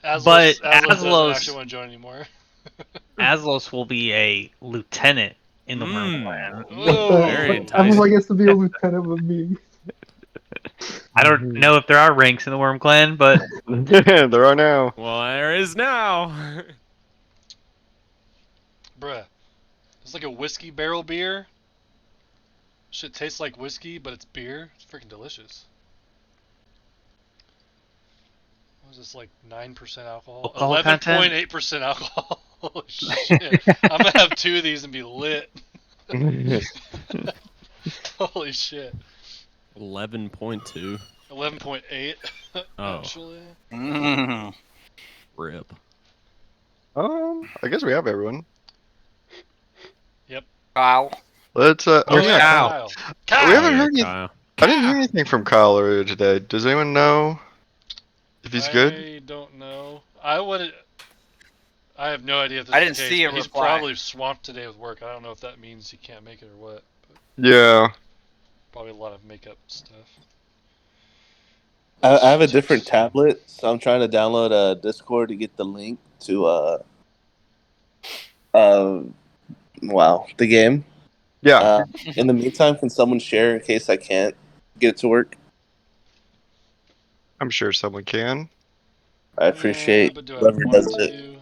But Aslos doesn't Aslos, actually want to join anymore. Aslos will be a lieutenant in the Worm Clan. Very Everyone enticing. gets to be a lieutenant with me. I don't know if there are ranks in the Worm Clan, but There are now. Well, there is now. Bruh. It's like a whiskey barrel beer. Shit tastes like whiskey, but it's beer. It's freaking delicious. What is this, like 9% alcohol? Alcohol content? 11.8% alcohol. Holy shit. I'm gonna have 2 of these and be lit. Holy shit. 11.2. 11.8 Oh. actually. Rip. I guess we have everyone. Kyle. Let's Where's yeah, Kyle? Kyle. We Oh, haven't yeah, heard any. Kyle. I didn't hear anything from Kyle earlier today. Does anyone know if he's good? I don't know. I have no idea if this I is didn't the case, see a but he's reply. probably swamped today with work. I don't know if that means he can't make it or what. But Yeah. probably a lot of makeup stuff. I have a different tablet, so I'm trying to download Discord to get the link to the game. Yeah. In the meantime, can someone share in case I can't get it to work? I'm sure someone can. I appreciate but do I whoever want does it, to?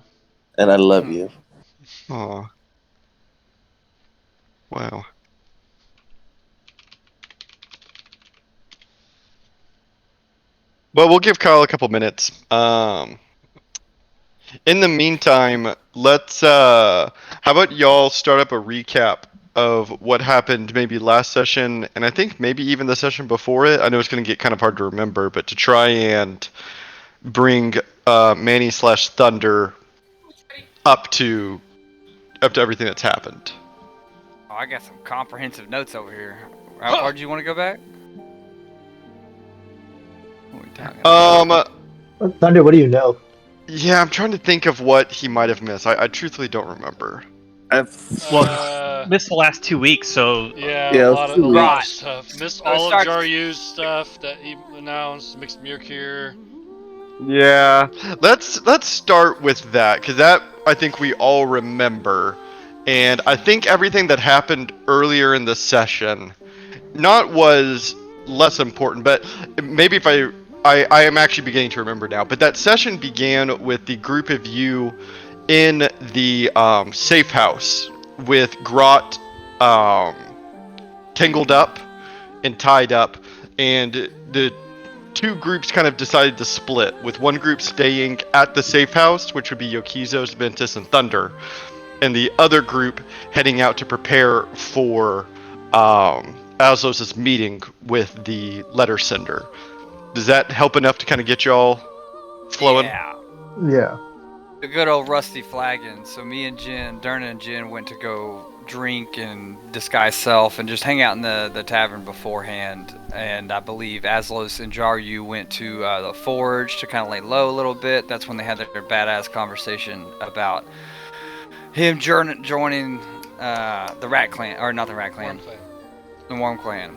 and I love you. Aw. Wow. Well, we'll give Kyle a couple minutes. In the meantime, let's how about y'all start up a recap of what happened maybe last session, and I think maybe even the session before it. I know it's going to get kind of hard to remember, but to try and bring Manny/Thunder up to everything that's happened. Oh, I got some comprehensive notes over here. How far do you want to go back? What are we talking about? Thunder, what do you know? Yeah, I'm trying to think of what he might have missed. I truthfully don't remember. Missed the last 2 weeks, so Yeah, a lot of Right. stuff. Missed So all of start- Jaryu's stuff that he announced. Mixed Mirkir. Yeah, let's start with that because that I think we all remember, and I think everything that happened earlier in the session, not was less important, but maybe if I am actually beginning to remember now. But that session began with the group of you in the safe house with Grot tangled up and tied up, and the two groups kind of decided to split, with one group staying at the safe house, which would be Yokizos, Ventus, and Thunder, and the other group heading out to prepare for Aslos' meeting with the letter sender. Does that help enough to kind of get y'all flowing? Yeah. The good old rusty flagon. So me and Derna and Jen went to go drink and disguise self and just hang out in the tavern beforehand. And I believe Aslos and Jaryu went to the forge to kind of lay low a little bit. That's when they had their badass conversation about him joining the Rat Clan, or not the Rat Clan, the Worm Clan.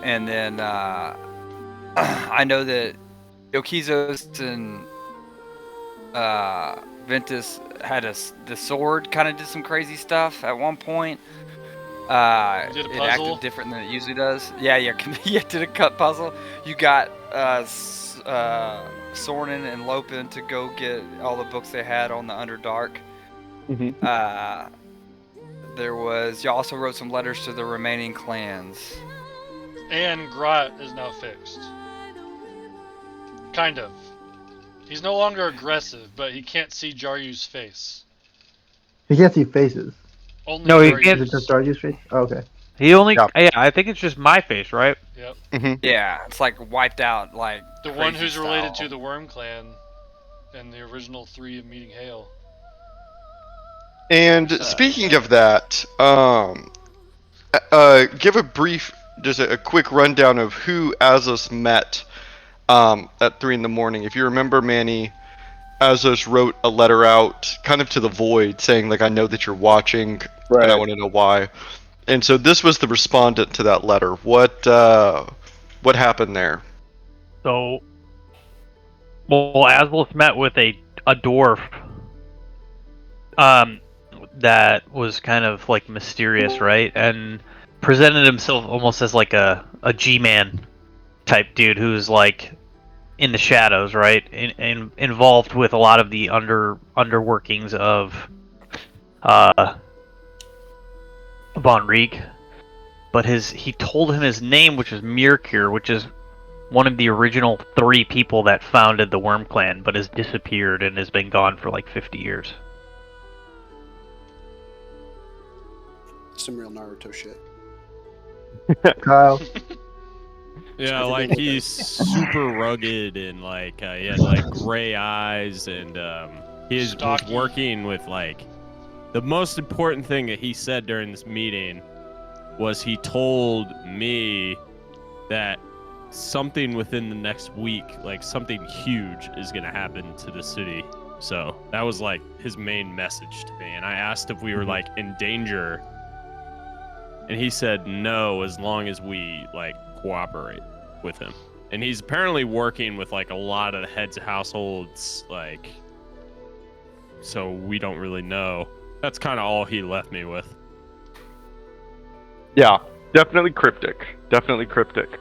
And then I know that Yokizos and Ventus had the sword kind of did some crazy stuff at one point. Did a it puzzle? acted different than it usually does. Yeah, did a cut puzzle. You got Sornin and Lopin to go get all the books they had on the Underdark. You also wrote some letters to the remaining clans. And Grot is now fixed. Kind of. He's no longer aggressive, but he can't see Jaryu's face. He can't see faces. Only No, he Jaryu's. can't. Is it just Jaryu's face? Oh, okay. he only. Yeah. Yeah, I think it's just my face, right? Yep. Yeah, it's like wiped out, like The one crazy who's related style. to the Worm Clan and the original 3 of Meeting Hail. And speaking of that, give a brief, just a quick rundown of who Azos met at 3 in the morning. If you remember, Manny, Azos wrote a letter out kind of to the void saying, like, I know that you're watching, and I want to know why. And so this was the respondent to that letter. What happened there? So Well, Aslos met with a dwarf. That was kind of like mysterious, right? And presented himself almost as like a G-man type dude who's like in the shadows, right? Involved with a lot of the underworkings of Von Rieg. But he told him his name, which is Mirkir, which is one of the original 3 people that founded the Worm Clan, but has disappeared and has been gone for like 50 years. Some real Naruto shit. Kyle. Yeah, I like think he's super rugged and like he had like gray eyes and he was Stocky. working with like the most important thing that he said during this meeting was he told me that something within the next week, like something huge is gonna happen to the city. So that was like his main message to me. And I asked if we were like in danger, and he said no, as long as we like cooperate with him. And he's apparently working with like a lot of the heads of households, like, so we don't really know. That's kind of all he left me with. Yeah, definitely cryptic. Definitely cryptic.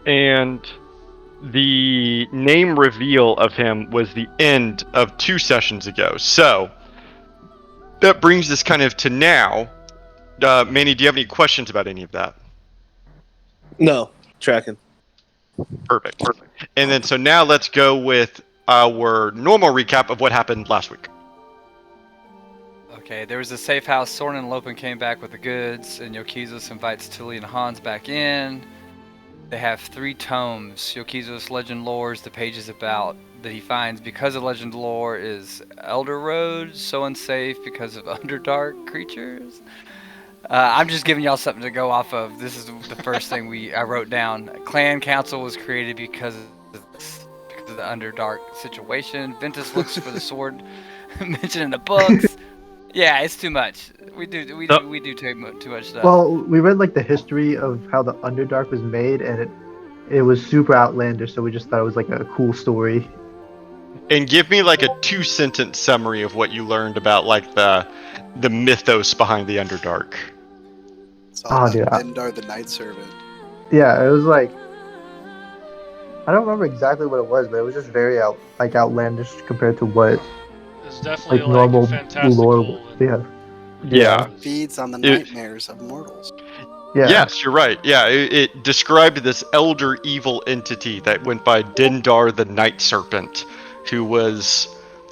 And the name reveal of him was the end of 2 sessions ago. So that brings us kind of to now. Manny, do you have any questions about any of that? No, tracking. Perfect. And then so now let's go with our normal recap of what happened last week. Okay, there was a safe house. Soren and Lopen came back with the goods, and Yokizos invites Tilly and Hans back in. They have 3 tomes. Yokizos Legend Lores, the pages about that he finds because of Legend Lore is Elder Road, so unsafe because of Underdark creatures. I'm just giving y'all something to go off of. This is the first thing I wrote down. Clan Council was created because of the Underdark situation. Ventus looks for the sword mentioned in the books. Yeah, it's too much. We do too much stuff. Well, we read like the history of how the Underdark was made, and it was super outlandish. So we just thought it was like a cool story. And give me like a 2-sentence summary of what you learned about like the mythos behind the Underdark. It's all about dude, Dendar the Night Servant. Yeah, it was like I don't remember exactly what it was, but it was just very outlandish compared to what It's definitely like normal fantastical. lore. and- Yeah. Feeds on the It- nightmares of mortals. Yeah. Yes, you're right. Yeah, it described this elder evil entity that went by Dendar the Night Serpent, who was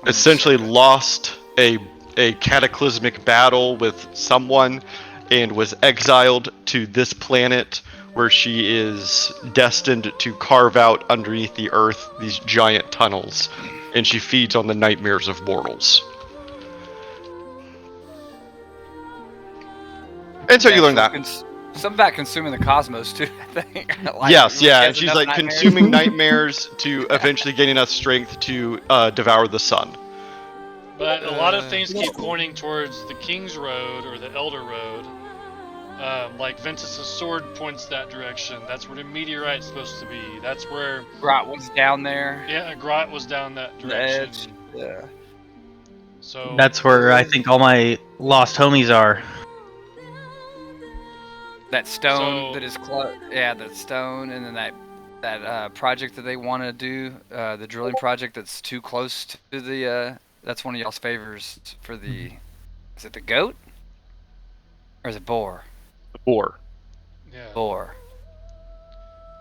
essentially lost a cataclysmic battle with someone and was exiled to this planet where she is destined to carve out underneath the earth these giant tunnels, and she feeds on the nightmares of mortals. And so you learn that. Something about consuming the cosmos too. I think. Yes, when yeah, she and has she's enough like nightmares. consuming nightmares to eventually gain enough strength to devour the sun. But a lot of things That's keep cool. pointing towards the King's Road or the Elder Road. Like Ventus's sword points that direction. That's where the meteorite's supposed to be. That's where Grot was down there. Grot was down that The direction. edge. Yeah. So That's where I think all my lost homies are. That stone So- that is that stone, and then that project that they want to do, the drilling project that's too close to the. That's one of y'all's favors for the. Is it the goat? Or is it boar? Or yeah. Boar.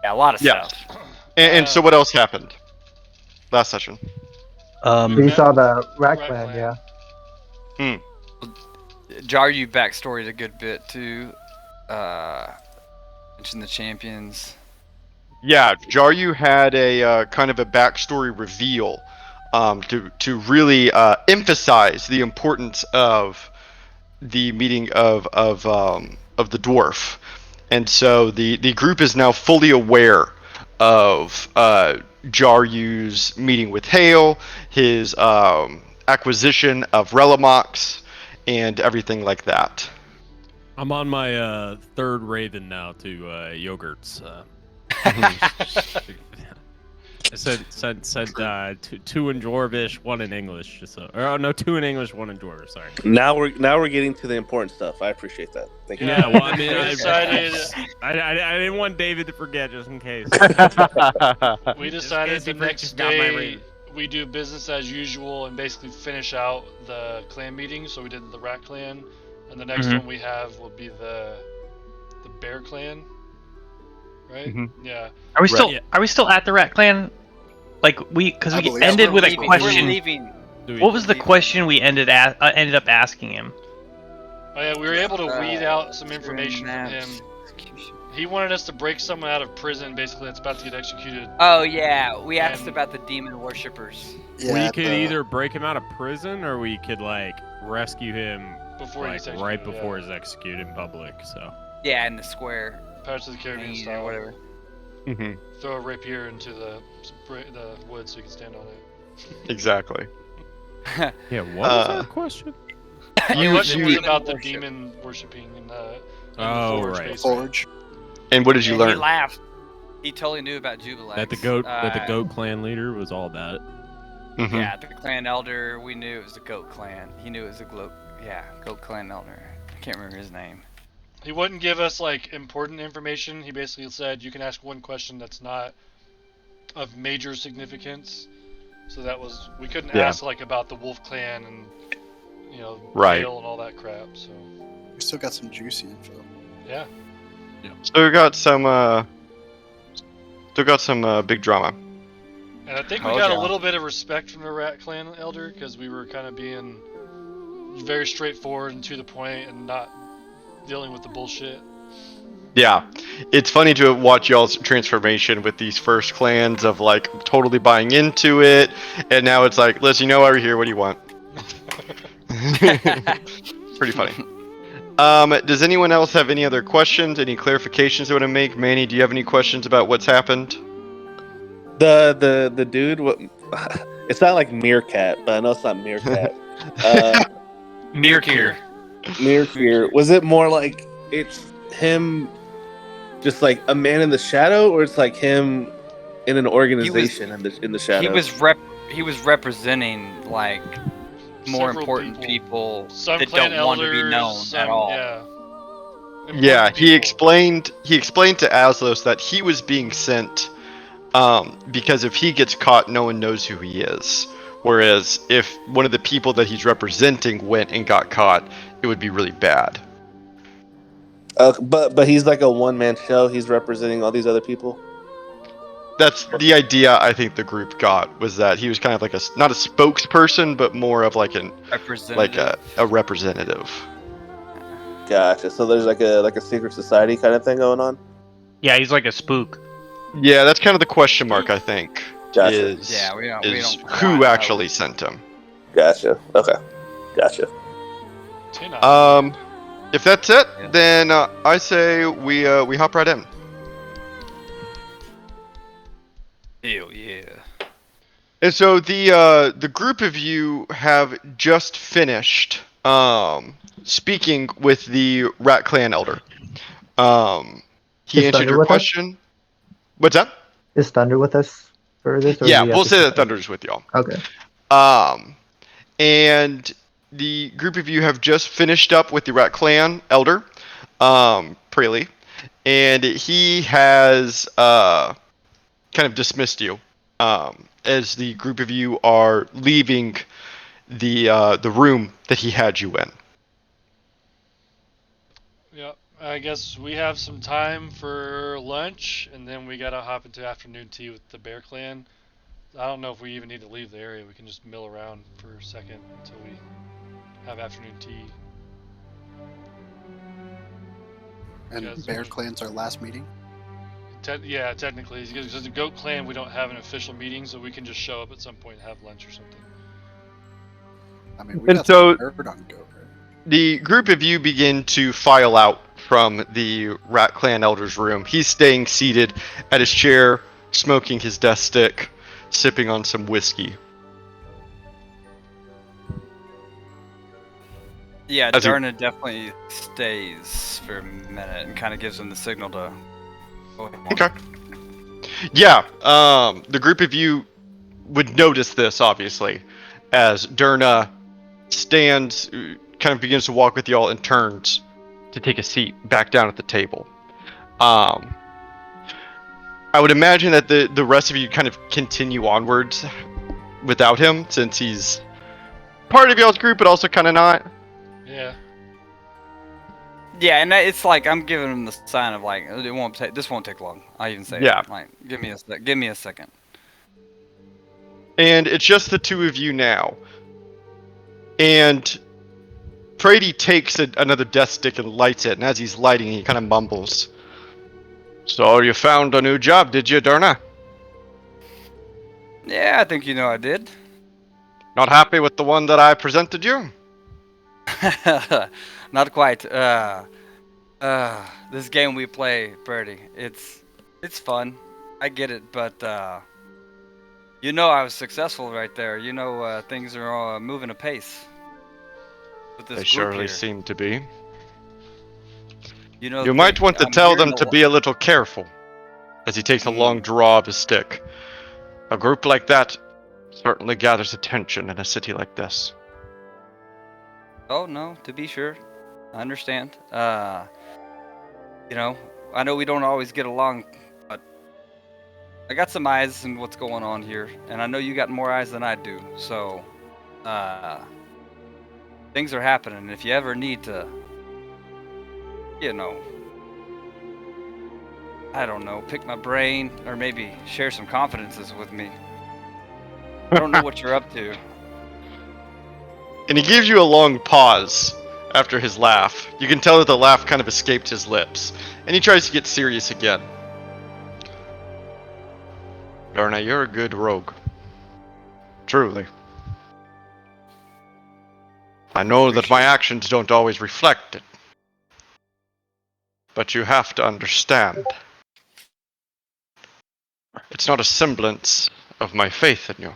Yeah, a lot of Yes. stuff. and so what else happened last session? We saw the Rack Rack Clan, Clan. yeah. Jaryu backstoryed a good bit too. Mentioned the champions. Yeah, Jaryu had a kind of a backstory reveal to really emphasize the importance of the meeting of the dwarf, and so the group is now fully aware of Jaryu's meeting with Hale, his acquisition of Relamox, and everything like that. I'm on my 3rd Raven now to Yogurt's. I said two in Dwarvish, one in English. Just so, or no, two in English, one in Dwarvish. Sorry. Now we're getting to the important stuff. I appreciate that. Thank you. Yeah, well, I mean, We decided I didn't want David to forget just in case. we Just decided in case the he next forgot my day ring. we do business as usual and basically finish out the clan meeting. So we did the Rat Clan, and the next Mhm. one we have will be the Bear Clan, right? Mhm. Yeah. Are we still Yeah. are we still at the Rat Clan? Like because I we believe ended so. with a We're question. We're leaving. What was the question we ended up asking him? Oh yeah, we were able to weed out some Turn information from him. maps, execution. He wanted us to break someone out of prison, basically that's about to get executed. Oh yeah, we asked And- about the demon worshippers. Yeah, we could either break him out of prison or we could like rescue him Before like he's right executed, before yeah. he's executed in public. So Yeah, in the square, Pirates of the Caribbean hanging style. or whatever. Mhm. Throw a rapier into the wood so you can stand on it. Exactly. yeah, what was Uh, that question? The question was you- about the worship. demon worshipping in the Oh, forge, right. basically. Forge. And what did you And he learn? laughed. He totally knew about Jubilex. That the goat clan leader was all about it. Mhm. Yeah, the clan elder. We knew it was the goat clan. He knew it was the goat clan elder. I can't remember his name. He wouldn't give us like important information. He basically said you can ask one question that's not of major significance. So that was we couldn't Yeah. ask like about the Wolf Clan and Right. Gale and all that crap. So We still got some juicy info. yeah, So we got some. Still got some big drama. and I think we Oh, got a yeah. little bit of respect from the Rat Clan elder because we were kind of being very straightforward and to the point and not dealing with the bullshit. Yeah, it's funny to watch y'all's transformation with these first clans of like totally buying into it, and now it's like, listen, over here. What do you want? Pretty funny. Does anyone else have any other questions? Any clarifications they want to make? Manny, do you have any questions about what's happened? The dude. What? It's not like Meerkat, but I know it's not Meerkat. Mirkir. Meerkat. Was it more like it's him, just like a man in the shadow, or it's like him in an organization in the shadow? He was representing like more Several important people Some that clan don't want to be elders, known some, at all. Yeah. Yeah, Important he people. explained to Aslos that he was being sent because if he gets caught, no one knows who he is. Whereas if one of the people that he's representing went and got caught, it would be really bad. But he's like a one man show. He's representing all these other people. That's the idea I think the group got, was that he was kind of like not a spokesperson, but more of like a representative. Gotcha. So there's like a secret society kind of thing going on. Yeah, he's like a spook. Yeah, that's kind of the question mark, I think. Gotcha. Is, Yeah, we don't who quite actually know. sent him. Gotcha. Okay. Gotcha. If that's it, Yeah. then I say we hop right in. Hell yeah. And so the group of you have just finished speaking with the Rat Clan elder. He Is answered Thunder your with us? question. What's that? Is Thunder with us for this? Or Yeah, do we have we'll to say skip that Thunder's with y'all. Okay. And the group of you have just finished up with the Rat Clan elder, Praley, and he has kind of dismissed you as the group of you are leaving the room that he had you in. Yeah, I guess we have some time for lunch, and then we gotta hop into afternoon tea with the Bear Clan. I don't know if we even need to leave the area. We can just mill around for a second until we have afternoon tea. And Yes. Bear Clan's our last meeting. Yeah, technically, because the Goat Clan, we don't have an official meeting, so we can just show up at some point and have lunch or something. I mean, we And got so- some bird on goat, right? The group of you begin to file out from the Rat Clan elder's room. He's staying seated at his chair, smoking his death stick, sipping on some whiskey. Yeah, As he- Darna definitely stays for a minute and kind of gives him the signal to. Okay. Yeah, the group of you would notice this, obviously, as Durna stands, kind of begins to walk with y'all and turns to take a seat back down at the table. I would imagine that the rest of you kind of continue onwards without him, since he's part of y'all's group, but also kind of not. Yeah. Yeah, and it's like I'm giving him the sign of like this won't take long. I even say Yeah. it, like give me a second. And it's just the two of you now. And Brady takes another death stick and lights it, and as he's lighting, he kind of mumbles. So you found a new job, did you, Durna? Yeah, I think you know I did. Not happy with the one that I presented you? Not quite. This game we play, Birdie, it's fun. I get it, but you know I was successful right there. You know things are moving apace with this They group surely here. seem to be. You know, You might want to I'm tell hearing them to be a little careful, as he takes a long draw of his stick. A group like that certainly gathers attention in a city like this. Oh no, to be sure, I understand. You know, I know we don't always get along, but I got some eyes in what's going on here, and I know you got more eyes than I do. So, things are happening. If you ever need to, you know, I don't know, pick my brain or maybe share some confidences with me. I don't know what you're up to. And he gives you a long pause after his laugh. You can tell that the laugh kind of escaped his lips. And he tries to get serious again. Darna, you're a good rogue. Truly. I know that my actions don't always reflect it. But you have to understand. It's not a semblance of my faith in you.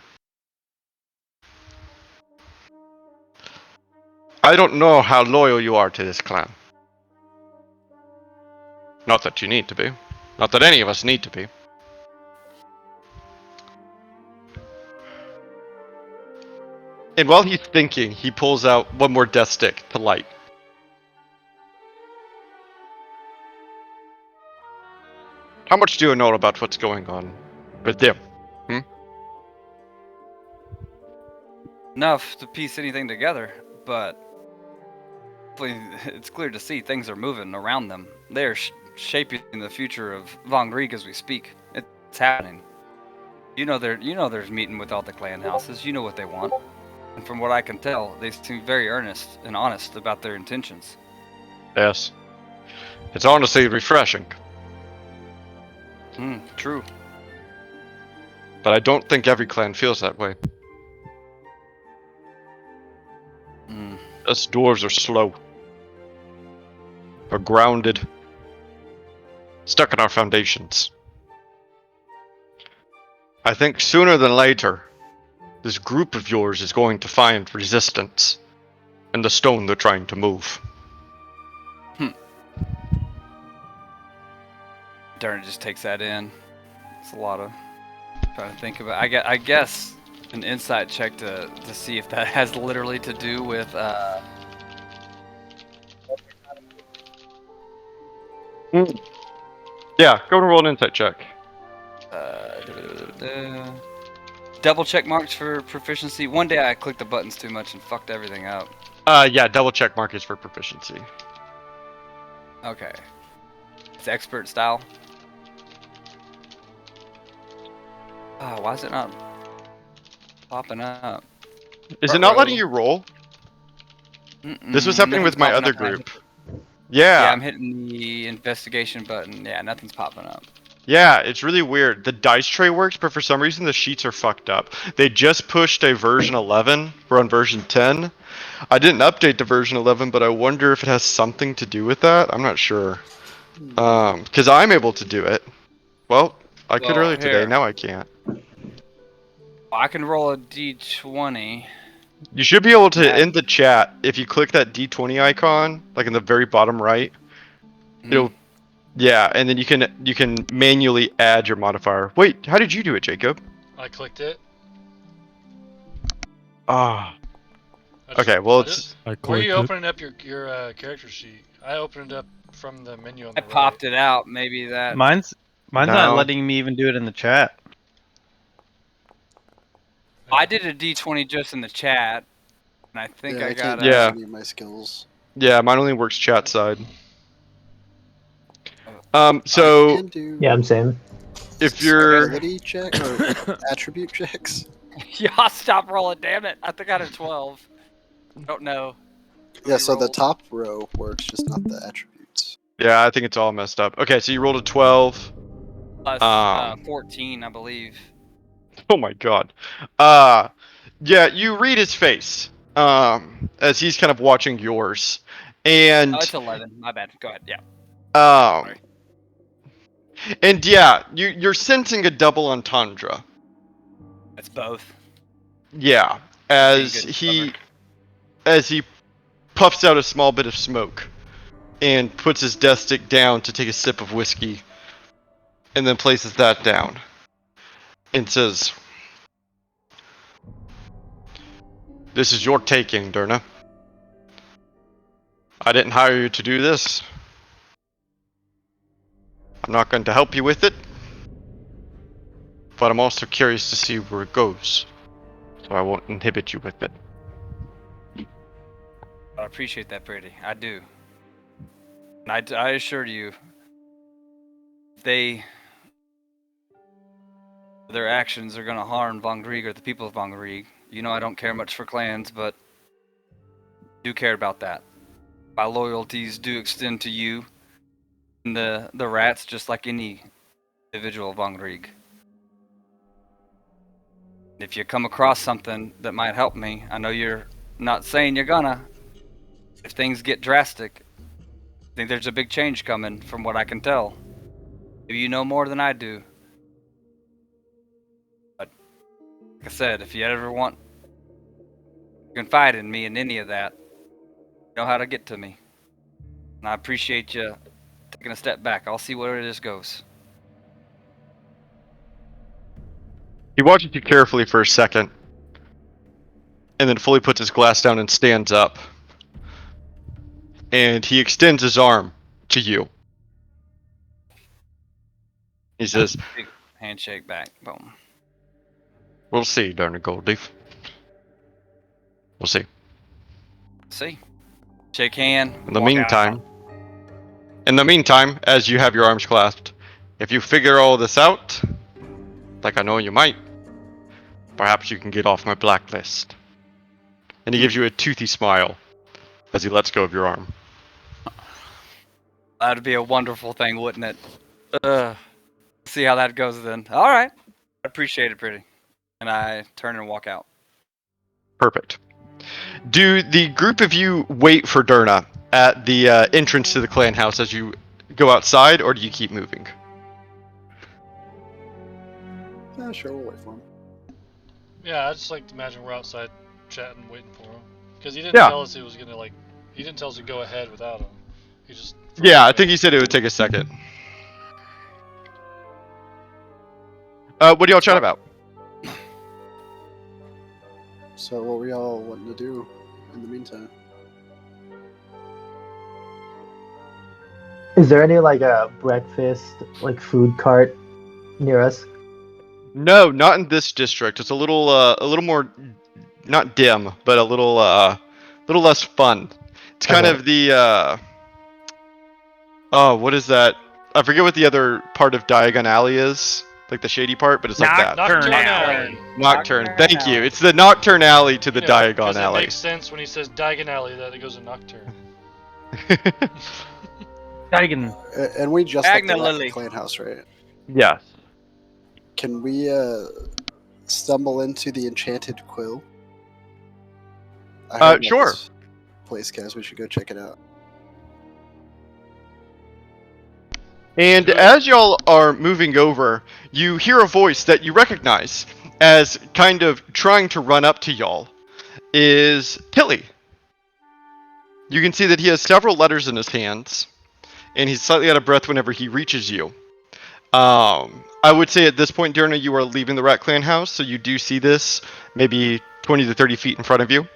I don't know how loyal you are to this clan. Not that you need to be. Not that any of us need to be. And while he's thinking, he pulls out one more death stick to light. How much do you know about what's going on with them? Enough to piece anything together, but it's clear to see things are moving around them. They're shaping the future of Von Greek as we speak. It's happening. You know there's meeting with all the clan houses. You know what they want. And from what I can tell, they seem very earnest and honest about their intentions. Yes. It's honestly refreshing. True. But I don't think every clan feels that way. Us dwarves are slow. Are grounded. Stuck in our foundations. I think sooner than later, this group of yours is going to find resistance in the stone they're trying to move. Darren just takes that in. It's a lot of trying to think about. I guess an insight check to see if that has literally to do with Yeah, go and roll an insight check. double check marks for proficiency. One day I clicked the buttons too much and fucked everything up. Yeah, double check mark is for proficiency. Okay. It's expert style. Oh, why is it not popping up? Is it not letting you roll? This was happening with my other group. Yeah, I'm hitting the investigation button. Yeah, nothing's popping up. Yeah, it's really weird. The dice tray works, but for some reason the sheets are fucked up. They just pushed a version 11. We're on version 10. I didn't update to version 11, but I wonder if it has something to do with that. I'm not sure. Because I'm able to do it. Well, I could earlier today. Now I can't. I can roll a d20. You should be able to, in the chat, if you click that D20 icon, like in the very bottom right, it'll Yeah, and then you can manually add your modifier. Wait, how did you do it, Jacob? I clicked it. Ah. I just- Okay, well I it's just- I Where are you clicked it. opening up your character sheet? I opened it up from the menu on I the right. popped it out. Maybe that. Mine's not No. letting me even do it in the chat. I did a D20 just in the chat, and I think Yeah, I I got can't a. use Yeah. any of my skills. yeah, mine only works chat side. I So can do Yeah, I'm same. if you're ability check or attribute checks. Yeah, stop rolling, damn it! I think I had a 12. Don't know. Yeah, so the rolled. top row works, just not the attributes. yeah, I think it's all messed up. Okay, so you rolled a 12. Plus Um, 14, I believe. Oh my god. Yeah, you read his face. As he's kind of watching yours. And Oh, it's 11. My bad. Go ahead. Yeah. um and yeah, you're sensing a double entendre. It's both. Yeah, Being as good he cover. as he puffs out a small bit of smoke and puts his death stick down to take a sip of whiskey and then places that down and says, "This is your taking, Durna. I didn't hire you to do this. I'm not going to help you with it, but I'm also curious to see where it goes, so I won't inhibit you with it." I appreciate that, Pretty. I do. And I assure you, their actions are going to harm Von Grieg or the people of Von Grieg. You know I don't care much for clans, but I do care about that. My loyalties do extend to you and the rats, just like any individual of Von Grieg. If you come across something that might help me, I know you're not saying you're gonna. If things get drastic, I think there's a big change coming from what I can tell. Maybe you know more than I do. But like I said, if you ever want to confide in me in any of that, you know how to get to me. And I appreciate you taking a step back. I'll see where this goes. He watches you carefully for a second, and then fully puts his glass down and stands up. And he extends his arm to you. He says, Big handshake back. Boom. "We'll see, Darna Goldleaf. We'll see." See? Shake hand. In the walk out. meantime, as you have your arms clasped, if you figure all this out, like I know you might, perhaps you can get off my blacklist. And he gives you a toothy smile as he lets go of your arm. That'd be a wonderful thing, wouldn't it? See how that goes then. All right. I appreciate it, Pretty. And I turn and walk out. Perfect. Do the group of you wait for Durna at the entrance to the clan house as you go outside, or do you keep moving? Yeah, sure, we'll wait for him. Yeah, I just like to imagine we're outside chatting, waiting for him. Because he didn't Yeah. tell us he was gonna he didn't tell us to go ahead without him. He just. Yeah, I think he said it would take a second. What do y'all chat about? So, what were y'all wanting to do in the meantime? Is there any like a breakfast like food cart near us? No, not in this district. It's a little more, not dim, but a little less fun. It's kind Okay. of the, oh, what is that? I forget what the other part of Diagon Alley is, like the shady part, but it's like that. Nocturne Alley. Alley. Nocturne. Thank you. It's the Nocturne Alley to the You know, Diagon 'cause Alley. It makes sense when he says Diagon Alley that it goes to Nocturne. Dragon. And we just left the Lily. clan house, right? Yes. Can we stumble into the Enchanted Quill? I heard about Sure. this place, guys. We should go check it out. And Good. as y'all are moving over, you hear a voice that you recognize as kind of trying to run up to y'all is Tilly. You can see that he has several letters in his hands, and he's slightly out of breath whenever he reaches you. I would say at this point, Durna, you are leaving the Rat Clan house, so you do see this maybe 20 to 30 feet in front of you.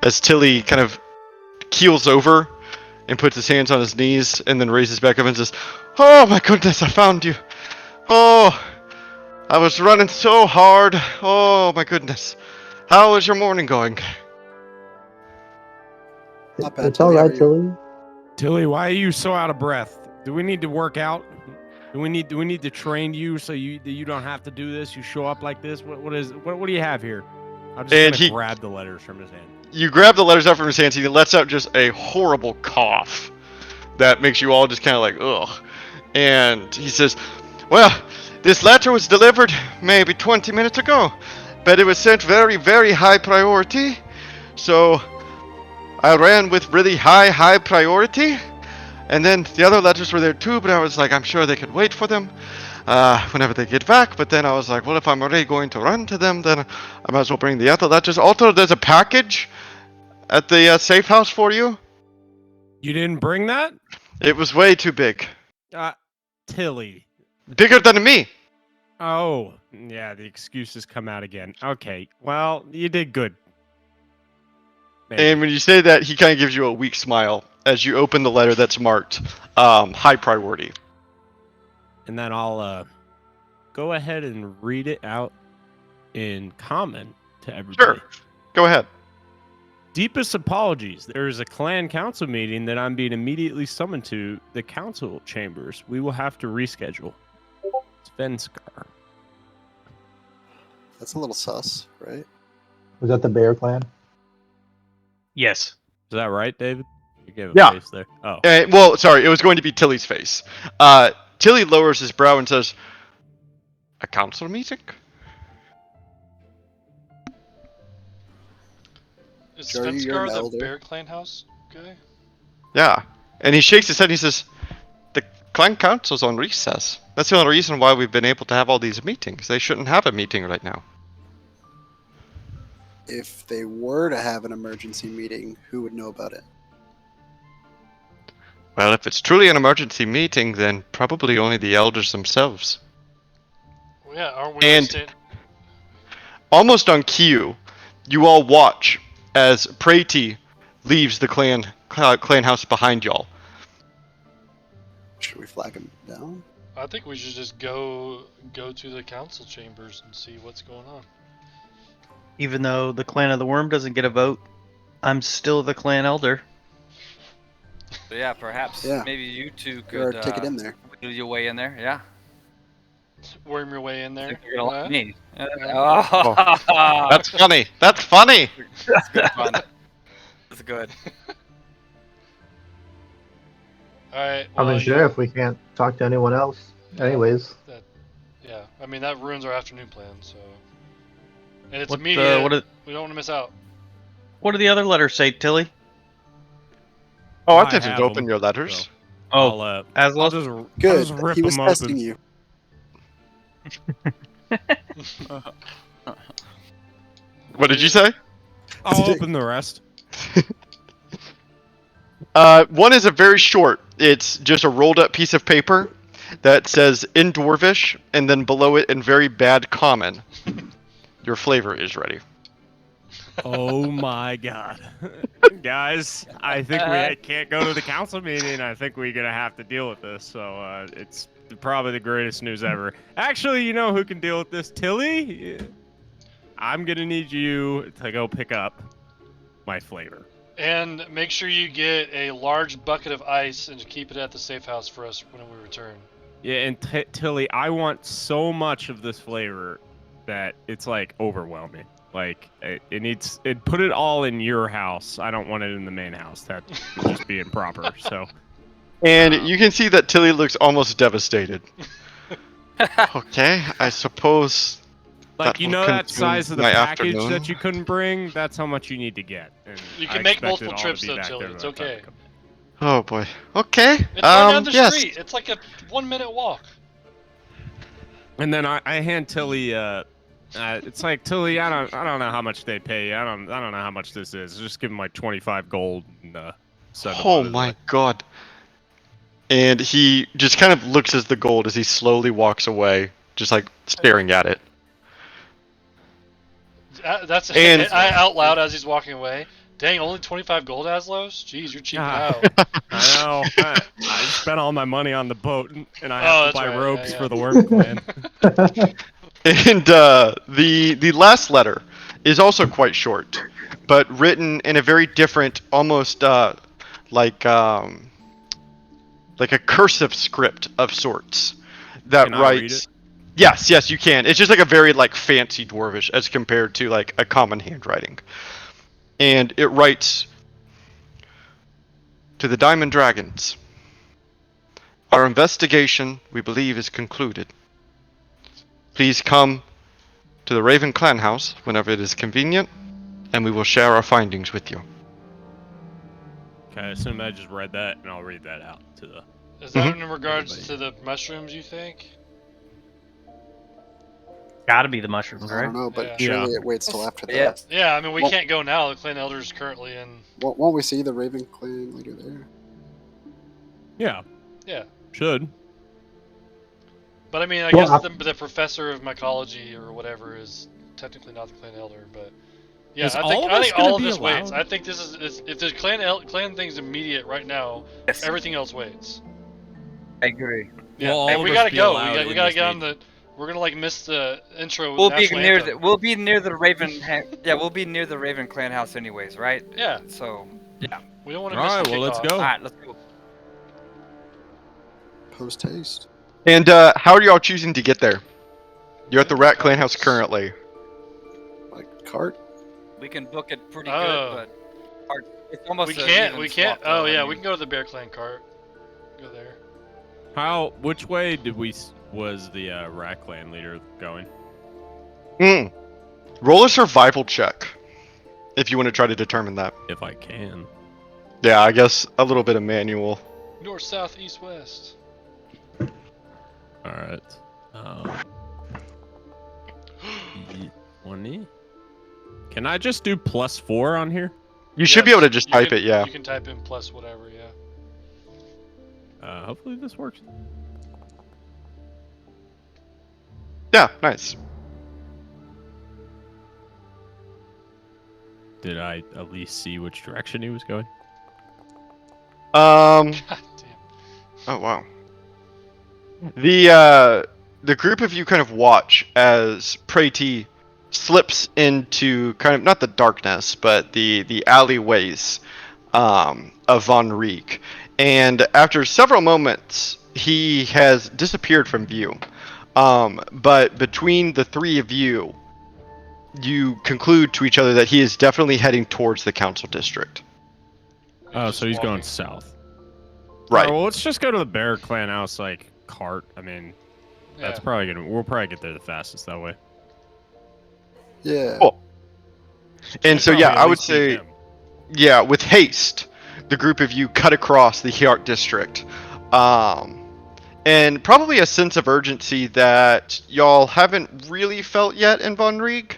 As Tilly kind of keels over and puts his hands on his knees and then raises back up and says, "Oh my goodness, I found you. Oh, I was running so hard. Oh my goodness. How is your morning going?" Not bad. It's all Tilly, how right, are you? Tilly. Tilly, why are you so out of breath? Do we need to work out? Do we need to train you so you don't have to do this? You show up like this? What do you have here? I'm just And gonna he- grab the letters from his hand. You grab the letters out from his hands, and he lets out just a horrible cough that makes you all just kind of like, ugh. And he says, "Well, this letter was delivered maybe 20 minutes ago, but it was sent very, very high priority. So I ran with really high priority. And then the other letters were there too, but I was like, I'm sure they could wait for them whenever they get back. But then I was like, well, if I'm already going to run to them, then I might as well bring the other letters. Also, there's a package at the safe house for you. You didn't bring that? It was way too big. Tilly. Bigger than me. Oh, yeah, the excuses come out again. Okay, well, you did good. Maybe. And when you say that, he kind of gives you a weak smile as you open the letter that's marked high priority. And then I'll go ahead and read it out in common to everybody. Sure. Go ahead. Deepest apologies. There is a clan council meeting that I'm being immediately summoned to the council chambers. We will have to reschedule. Svenskar. That's a little sus, right? Was that the Bear Clan? Yes. Is that right, David? You gave a Yeah. face there. Oh. Well, sorry, it was going to be Tilly's face. Tilly lowers his brow and says, "A council meeting?" Is Joey, you're an Svenskar the elder. Bear Clan house guy? Yeah. And he shakes his head and he says, "The clan council's on recess. That's the only reason why we've been able to have all these meetings. They shouldn't have a meeting right now." If they were to have an emergency meeting, who would know about it? Well, if it's truly an emergency meeting, then probably only the elders themselves. Well, yeah, aren't we And- listed? Almost on cue, you all watch as Prati leaves the clan house behind y'all. Should we flag him down? I think we should just go to the council chambers and see what's going on. Even though the Clan of the Worm doesn't get a vote, I'm still the clan elder. So yeah, perhaps Yeah. maybe you two Or could take it in there. do your way in there. Yeah. Worm your way in I there. think you're gonna like huh? me. Oh. That's funny. That's funny. That's good fun. That's good. Alright. I mean, well, sure, if we can't talk to anyone else. Anyways, Yeah, I mean that ruins our afternoon plan. So, and it's What immediate. what We don't want to miss out. do the other letters say, Tilly? Oh, I I didn't have open them, your letters. so Oh, I'll Aslos? just, I'll Good. just rip He was them testing open. you. What did you say? I'll open the rest. One is a very short. It's just a rolled up piece of paper that says in Dwarvish, and then below it in very bad common, your flavor is ready. Oh my god. Guys, I think we can't go to the council meeting. I think we're going to have to deal with this. So it's probably the greatest news ever. Actually, you know who can deal with this? Tilly? I'm going to need you to go pick up my flavor. And make sure you get a large bucket of ice and keep it at the safe house for us when we return. Yeah, and Tilly, I want so much of this flavor that it's like overwhelming. Like it put it all in your house. I don't want it in the main house. That would just be improper. So And you can see that Tilly looks almost devastated. Okay, I suppose. like That you will know that consume size of the my package afternoon. that you couldn't bring, that's how much you need to get. And You I can make expect it multiple all to trips be though, back Tilly. there It's by the time okay. it comes. Oh boy. Okay. It's right down the yes. street. It's like a 1-minute walk. And then I hand Tilly it's like Tilly, I don't know how much they pay you. I don't know how much this is. Just give them like 25 gold and send them Oh on his my way. god. And he just kind of looks at the gold as he slowly walks away, just like staring at it. That's And- I out loud as he's walking away. Dang, only 25 gold, Aslos? Jeez, you're cheaping Ah. out. I know. I spent all my money on the boat, and I Oh, have to that's buy right, robes yeah, for yeah. the Worm Clan. And the last letter is also quite short, but written in a very different, almost like um, like a cursive script of sorts that Can I read writes. it? Yes, you can. It's just like a very like fancy dwarvish as compared to like a common handwriting. And it writes to the Diamond Dragons. Our investigation, we believe, is concluded. Please come to the Raven Clan house whenever it is convenient, and we will share our findings with you. Okay, I assume I just read that, and I'll read that out to the. Is that Mhm. in regards Everybody. to the mushrooms, you think? Gotta be the mushrooms, I right? don't know, but Yeah. surely it waits till after that. Yeah. Yeah, I mean, we Well- can't go now. The clan elder's currently in. Won't we see the Raven Clan leader there? Yeah, Yeah. should. But I mean, I Well, guess the professor of mycology or whatever is technically not the clan elder, but yeah, Is I all think of I us think gonna all of be this waits. allowed? I think this is if the clan thing's immediate right now, Yes. everything else waits. I agree. Yeah, Will all hey, of we us gotta be go. allowed We in gotta this get on meeting? the. We're gonna like miss the intro. We'll be national near anthem. we'll be near the Raven yeah, we'll be near the Raven clan house anyways, right? Yeah, So, we don't want to All miss right, the well, let's kickoff. go. all right, let's go. Post haste. And how are y'all choosing to get there? You're at the Rat Clan house currently. Like cart? We can book it pretty Oh. good, but it's almost We a can't. even We can't. swap, though, Oh I yeah, mean. we can go to the Bear Clan cart. Go there. Which way was the Rat Clan leader going? Roll a survival check if you want to try to determine that. If I can. Yeah, I guess a little bit of manual. North, south, east, west. All right. 20. Can I just do +4 on here? You should be able to just You type can- it, yeah. You can type in plus whatever. Yeah. Hopefully this works. Yeah, nice. Did I at least see which direction he was going? Um. God damn. Oh wow. The group of you kind of watch as Preti slips into kind of not the darkness, but the alleyways of Von Riek, and after several moments, he has disappeared from view. But between the three of you, you conclude to each other that he is definitely heading towards the council district. Oh, just so he's going walking. south. Right. Alright, well, let's just go to the Bear Clan house, like, cart. I mean, Yeah. we'll probably get there the fastest that way. Yeah. Cool. And so, Probably yeah, at I would least beat say, him. yeah, with haste, the group of you cut across the Hyart district. And probably a sense of urgency that y'all haven't really felt yet in Von Riek.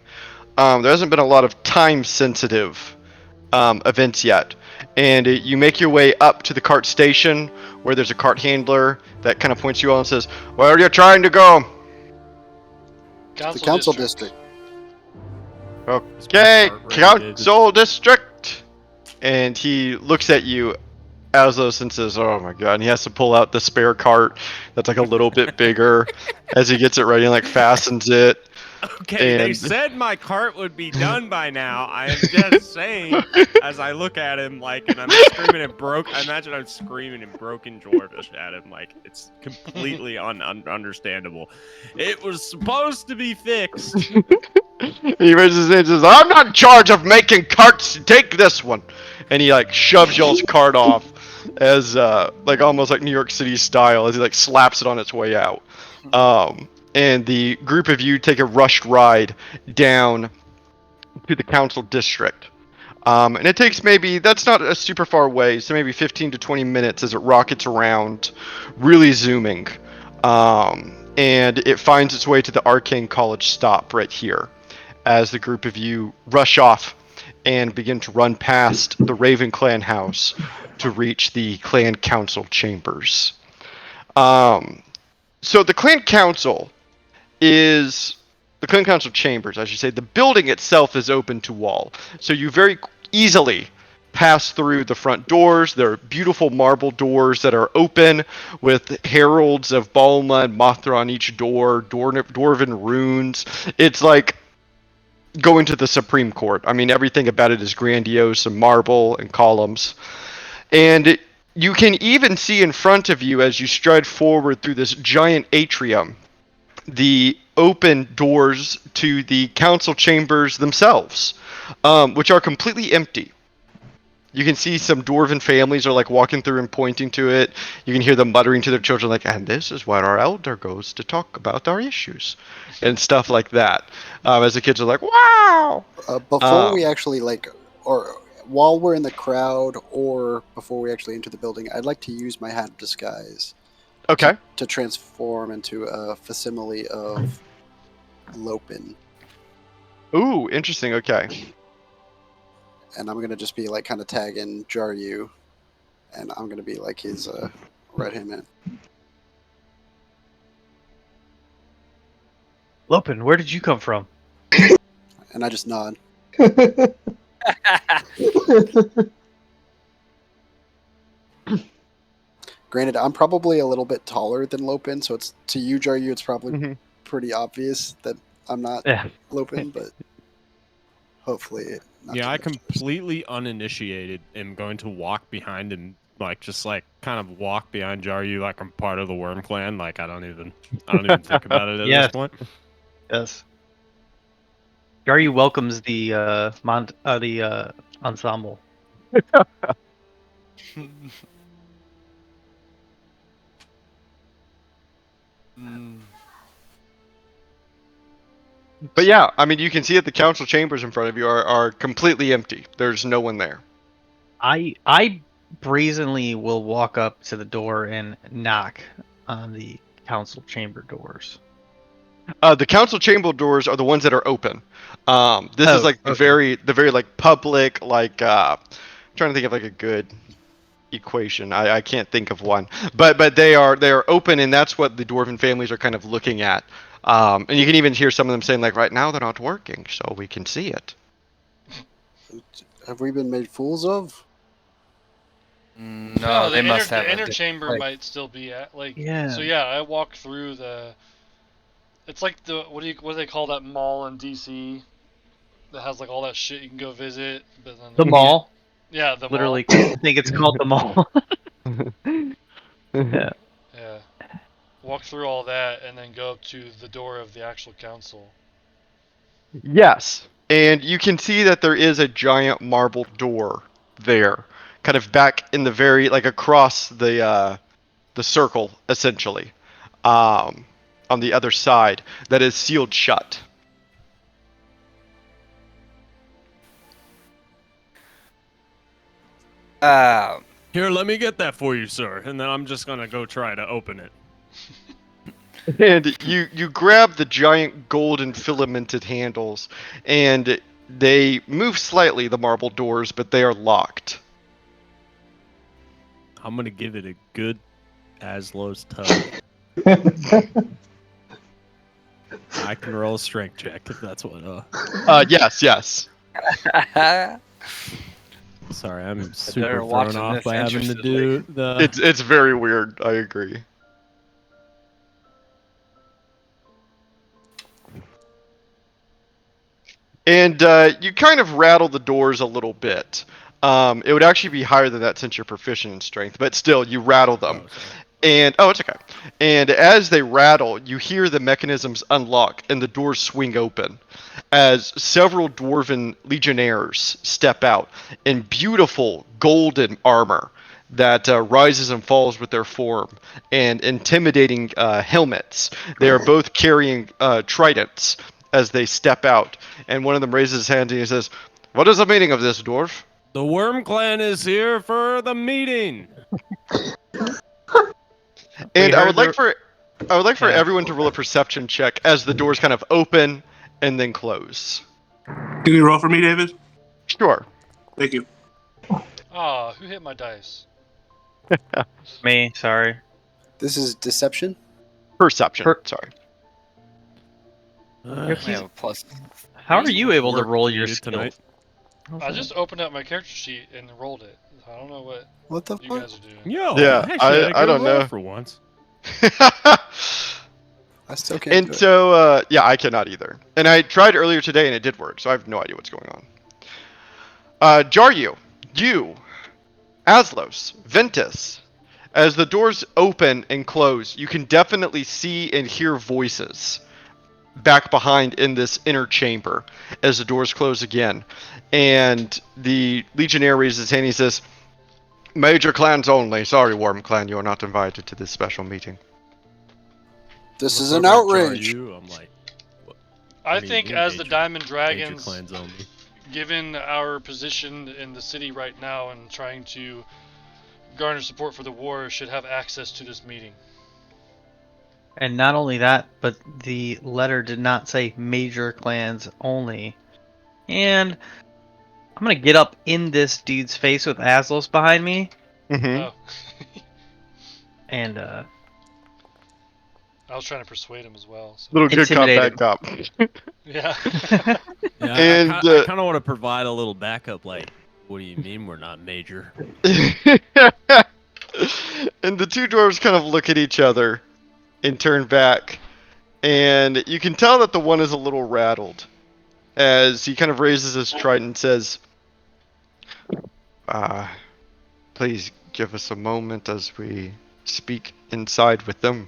There hasn't been a lot of time-sensitive events yet. And you make your way up to the cart station, where there's a cart handler that kind of points you all and says, "Where are you trying to go?" The council district. Okay, Cart ready, council district. And he looks at you, Aslos, and says, "Oh my god!" And he has to pull out the spare cart that's like a little bit bigger as he gets it ready and like fastens it. Okay, they And- said my cart would be done by now. I am just saying, as I look at him, like, and I'm screaming in I imagine I'm screaming in broken Dwarvish at him, like, it's completely understandable. It was supposed to be fixed. He raises his hand and says, "I'm not in charge of making carts. Take this one." And he like shoves y'all's cart off as like almost like New York City style as he like slaps it on its way out. And the group of you take a rushed ride down to the council district. And it takes that's not a super far way, so maybe 15 to 20 minutes as it rockets around, really zooming. And it finds its way to the Arcane College stop right here, as the group of you rush off and begin to run past the Raven Clan house to reach the Clan Council chambers. So the clan council is the clan council chambers, I should say. The building itself is open to all, so you very easily pass through the front doors. There are beautiful marble doors that are open with heralds of Balma and Mothra on each door, dwarven runes. It's like going to the Supreme Court. I mean, everything about it is grandiose and marble and columns. And you can even see in front of you as you stride forward through this giant atrium the open doors to the council chambers themselves, which are completely empty. You can see some dwarven families are like walking through and pointing to it. You can hear them muttering to their children like, and this is where our elder goes to talk about our issues and stuff like that. As the kids are like, wow! Before we actually or while we're in the crowd, or before we actually enter the building, I'd like to use my hat of disguise. Okay. To transform into a facsimile of Lopin. Ooh, interesting. Okay. And I'm gonna just be like kind of tagging Jaryu, and I'm gonna be like his right hand man. Lopin, where did you come from? And I just nod. Granted, I'm probably a little bit taller than Lopin, so it's to you, Jaryu, it's probably pretty obvious that I'm not Lopin, but hopefully. Yeah, I completely uninitiated am going to walk behind and just kind of walk behind Jaryu like I'm part of the Worm Clan. Like I don't even think about it at this point. Yes. Jaryu welcomes the ensemble. But yeah, I mean, you can see that the council chambers in front of you are completely empty. There's no one there. I brazenly will walk up to the door and knock on the council chamber doors. The council chamber doors are the ones that are open. This is like the very like public, like I'm trying to think of like a good equation. I can't think of one, but they are open, and that's what the dwarven families are kind of looking at. And you can even hear some of them saying like, right now they're not working, so we can see it. Have we been made fools of? No, they must have the inner chamber might still be at So yeah, I walked through the. It's like the what do they call that mall in DC that has like all that shit you can go visit. But then the mall. Yeah, the literally. mall. I think it's called the mall. Yeah. Walk through all that and then go up to the door of the actual council. Yes, and you can see that there is a giant marble door there, kind of back in the very across the circle essentially, on the other side that is sealed shut. Here, let me get that for you, sir, and then I'm just gonna go try to open it. And you grab the giant golden filamented handles, and they move slightly, the marble doors, but they are locked. I'm gonna give it a good Aslo's tug. I can roll a strength check if that's what. Yes. Sorry, I'm super thrown off by having to do the. It's very weird. I agree. And you kind of rattle the doors a little bit. It would actually be higher than that since you're proficient in strength, but still, you rattle them. And it's okay. And as they rattle, you hear the mechanisms unlock and the doors swing open as several dwarven legionnaires step out in beautiful golden armor that rises and falls with their form, and intimidating helmets. They are both carrying tridents as they step out, and one of them raises his hand and he says, "What is the meaning of this, dwarf?" The Worm Clan is here for the meeting. And I would like for everyone to roll a perception check as the doors kind of open and then close. Can you roll for me, David? Sure. Thank you. Ah, who hit my dice? Me, sorry. This is deception? Perception. Sorry. Yeah, plus. How are you able to Work roll your completed skills? tonight. I just opened up my character sheet and rolled it. I don't know what the you fuck? guys are doing. Yo, Yeah, actually had a I good don't roll know. for once. I still can't And do it. so, yeah, I cannot either. And I tried earlier today and it did work, so I have no idea what's going on. Jaryu, you, Aslos, Ventus, as the doors open and close, you can definitely see and hear voices back behind in this inner chamber as the doors close again. And the Legionnaire raises his hand and he says, Major clans only. Sorry, Worm Clan, you are not invited to this special meeting. This is Look an over at outrage. Jaryu, I'm like, what I do you think mean, as the Major- Diamond Major Dragons, clans only. given our position in the city right now and trying to garner support for the war, should have access to this meeting. And not only that, but the letter did not say major clans only. And I'm gonna get up in this dude's face with Aslos behind me, Mm-hmm. Oh. and I was trying to persuade him as well. So. Little good cop, Intimidate bad him. cop. Yeah. Yeah, And, I kind of want to provide a little backup. Like, what do you mean we're not major? And the two dwarves kind of look at each other and turn back. And you can tell that the one is a little rattled as he kind of raises his trident and says, please give us a moment as we speak inside with them.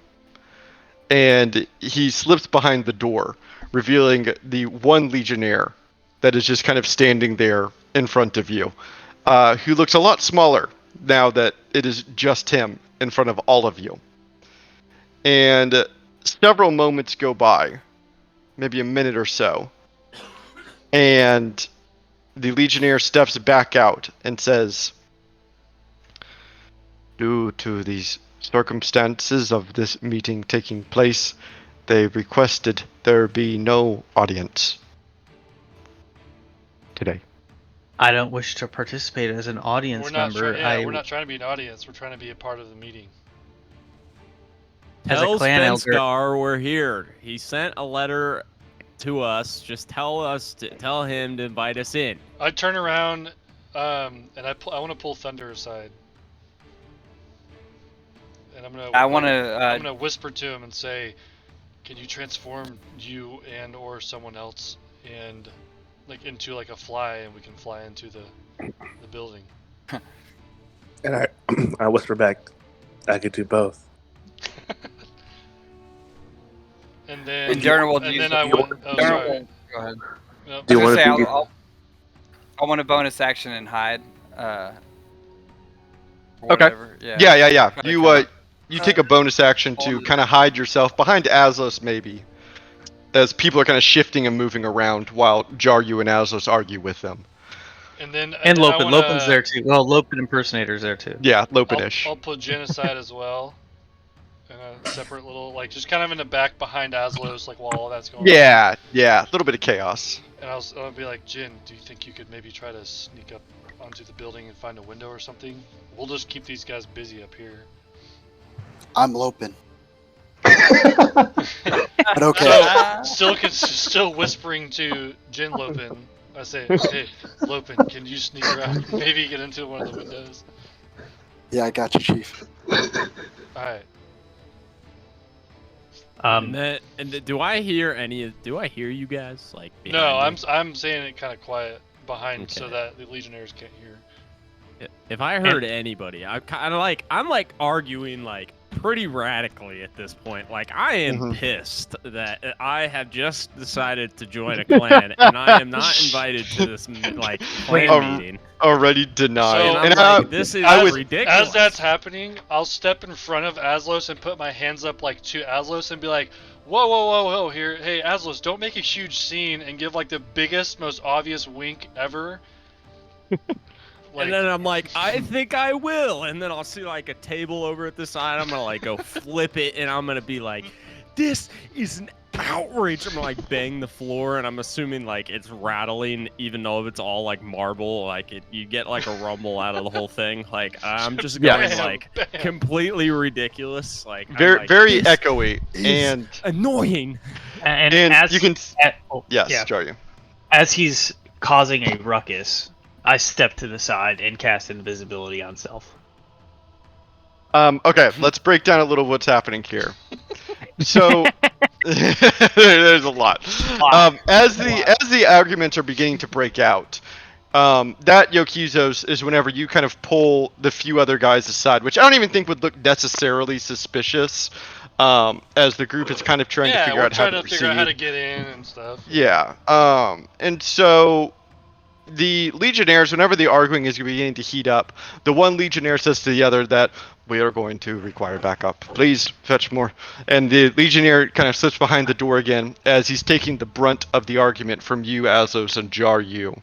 And he slips behind the door, revealing the one Legionnaire that is just kind of standing there in front of you, who looks a lot smaller now that it is just him in front of all of you. And several moments go by, maybe a minute or so, and the Legionnaire steps back out and says, due to these circumstances of this meeting taking place, they requested there be no audience today. I don't wish to participate as an audience We're not member. we're not trying to be an audience. We're trying to be a part of the meeting. As a Tell clan elder, Spenskar we're here. He sent a letter to us. Just tell him to invite us in. I turn around, and I want to pull Thunder aside, and I'm gonna whisper to him and say, "Can you transform you and or someone else and like into like a fly, and we can fly into the building?" And I whisper back, I could do both. And then And Darren will and use then the- I went. Oh, sorry. Go ahead. Nope. Do you I was want gonna to say, I want a bonus action and hide. Or Okay. whatever. Yeah. Yeah. Try to cover. You take a bonus action to kind of hide yourself behind Aslos, maybe, as people are kind of shifting and moving around while Jaryu and Aslos argue with them. And then and then I Lopin. wanna- Lopin's there too. Well, Lopin impersonator's there too. Yeah, Lopinish. I'll put genocide as well. In a separate little, like, just kind of in the back behind Aslos, like, while all that's going on. Yeah, a little bit of chaos. And I'll be like, Jin, do you think you could maybe try to sneak up onto the building and find a window or something? We'll just keep these guys busy up here. I'm Lopin. But okay. So, still whispering to Jin Lopin. I say, hey, Lopin, can you sneak around? Maybe get into one of the windows. Yeah, I got you, Chief. Alright. Do I hear Do I hear you guys like? No, behind me? I'm saying it kind of quiet behind so Okay. that the Legionnaires can't hear. If I heard anybody, I'm kind of like arguing like pretty radically at this point. Like I am pissed that I have just decided to join a clan and I am not invited to this like clan meeting. Already denied. So- And I'm like, this is ridiculous. As that's happening, I'll step in front of Aslos and put my hands up like to Aslos and be like, whoa, here, hey Aslos, don't make a huge scene and give like the biggest, most obvious wink ever. And then I'm like, I think I will. And then I'll see like a table over at the side. I'm gonna like go flip it, and I'm gonna be like, this is an outrage. I'm like bang the floor, and I'm assuming like it's rattling, even though it's all like marble. Like you get like a rumble out of the whole thing. Like I'm just going like completely ridiculous. Like Very I'm like, very this echoey is and annoying. And you can yes, yeah, Jaryu. as he's causing a ruckus, I step to the side and cast invisibility on self. Okay, let's break down a little what's happening here. So there's a lot. As the arguments are beginning to break out, that Yokizos is whenever you kind of pull the few other guys aside, which I don't even think would look necessarily suspicious, as the group is kind of trying to figure out how to proceed. figure out how to get in and stuff. Yeah. And so the Legionnaires, whenever the arguing is beginning to heat up, the one Legionnaire says to the other that we are going to require backup. Please fetch more. And the Legionnaire kind of slips behind the door again as he's taking the brunt of the argument from you, Azos, and Jaryu.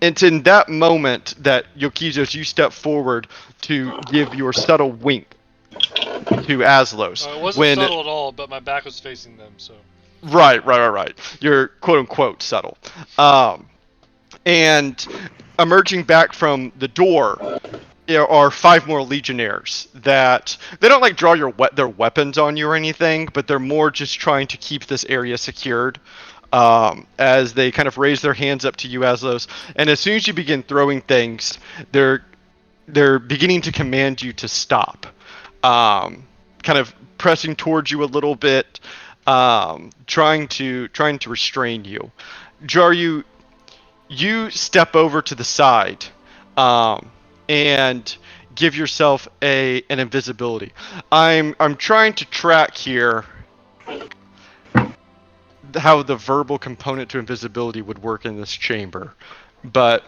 It's in that moment that Yokizos, you step forward to give your subtle wink to Aslos. It wasn't subtle at all, but my back was facing them, so. Right. You're quote-unquote subtle. And emerging back from the door are 5 more Legionnaires that they don't like draw their weapons on you or anything, but they're more just trying to keep this area secured. As they kind of raise their hands up to you, Aslos, and as soon as you begin throwing things, they're beginning to command you to stop. Kind of pressing towards you a little bit, trying to restrain you. Jaryu, you step over to the side, and give yourself an invisibility. I'm trying to track here how the verbal component to invisibility would work in this chamber, but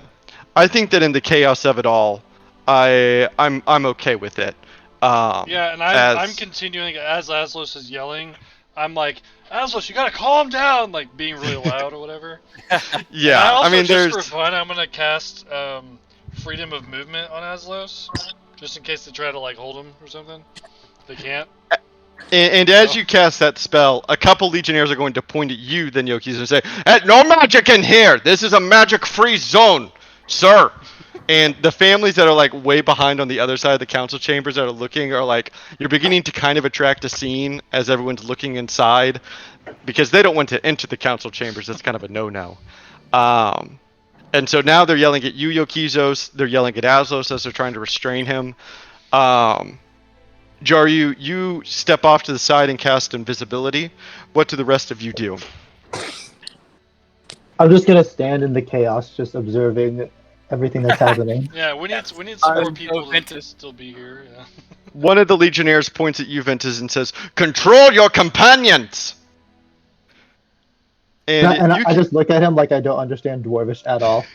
I think that in the chaos of it all, I'm okay with it. And I'm continuing as Aslos is yelling. I'm like, Aslos, you gotta calm down, like being really loud or whatever. Yeah, I mean, there's just for fun, I'm gonna cast freedom of movement on Aslos, just in case they try to like hold him or something. They can't. And as you cast that spell, a couple Legionnaires are going to point at you, then Yoki's, and say, "No magic in here! This is a magic-free zone, sir!" And the families that are like way behind on the other side of the council chambers that are looking are like, you're beginning to kind of attract a scene as everyone's looking inside, because they don't want to enter the council chambers. That's kind of a no-no. And so now they're yelling at you, Yokizos. They're yelling at Aslos as they're trying to restrain him. Jaryu, you step off to the side and cast invisibility. What do the rest of you do? I'm just gonna stand in the chaos, just observing everything that's happening. Yeah, we need some more people to still be here. Yeah. One of the Legionnaires points at you, Ventus, and says, "Control your companions!" And I just look at him like I don't understand Dwarvish at all.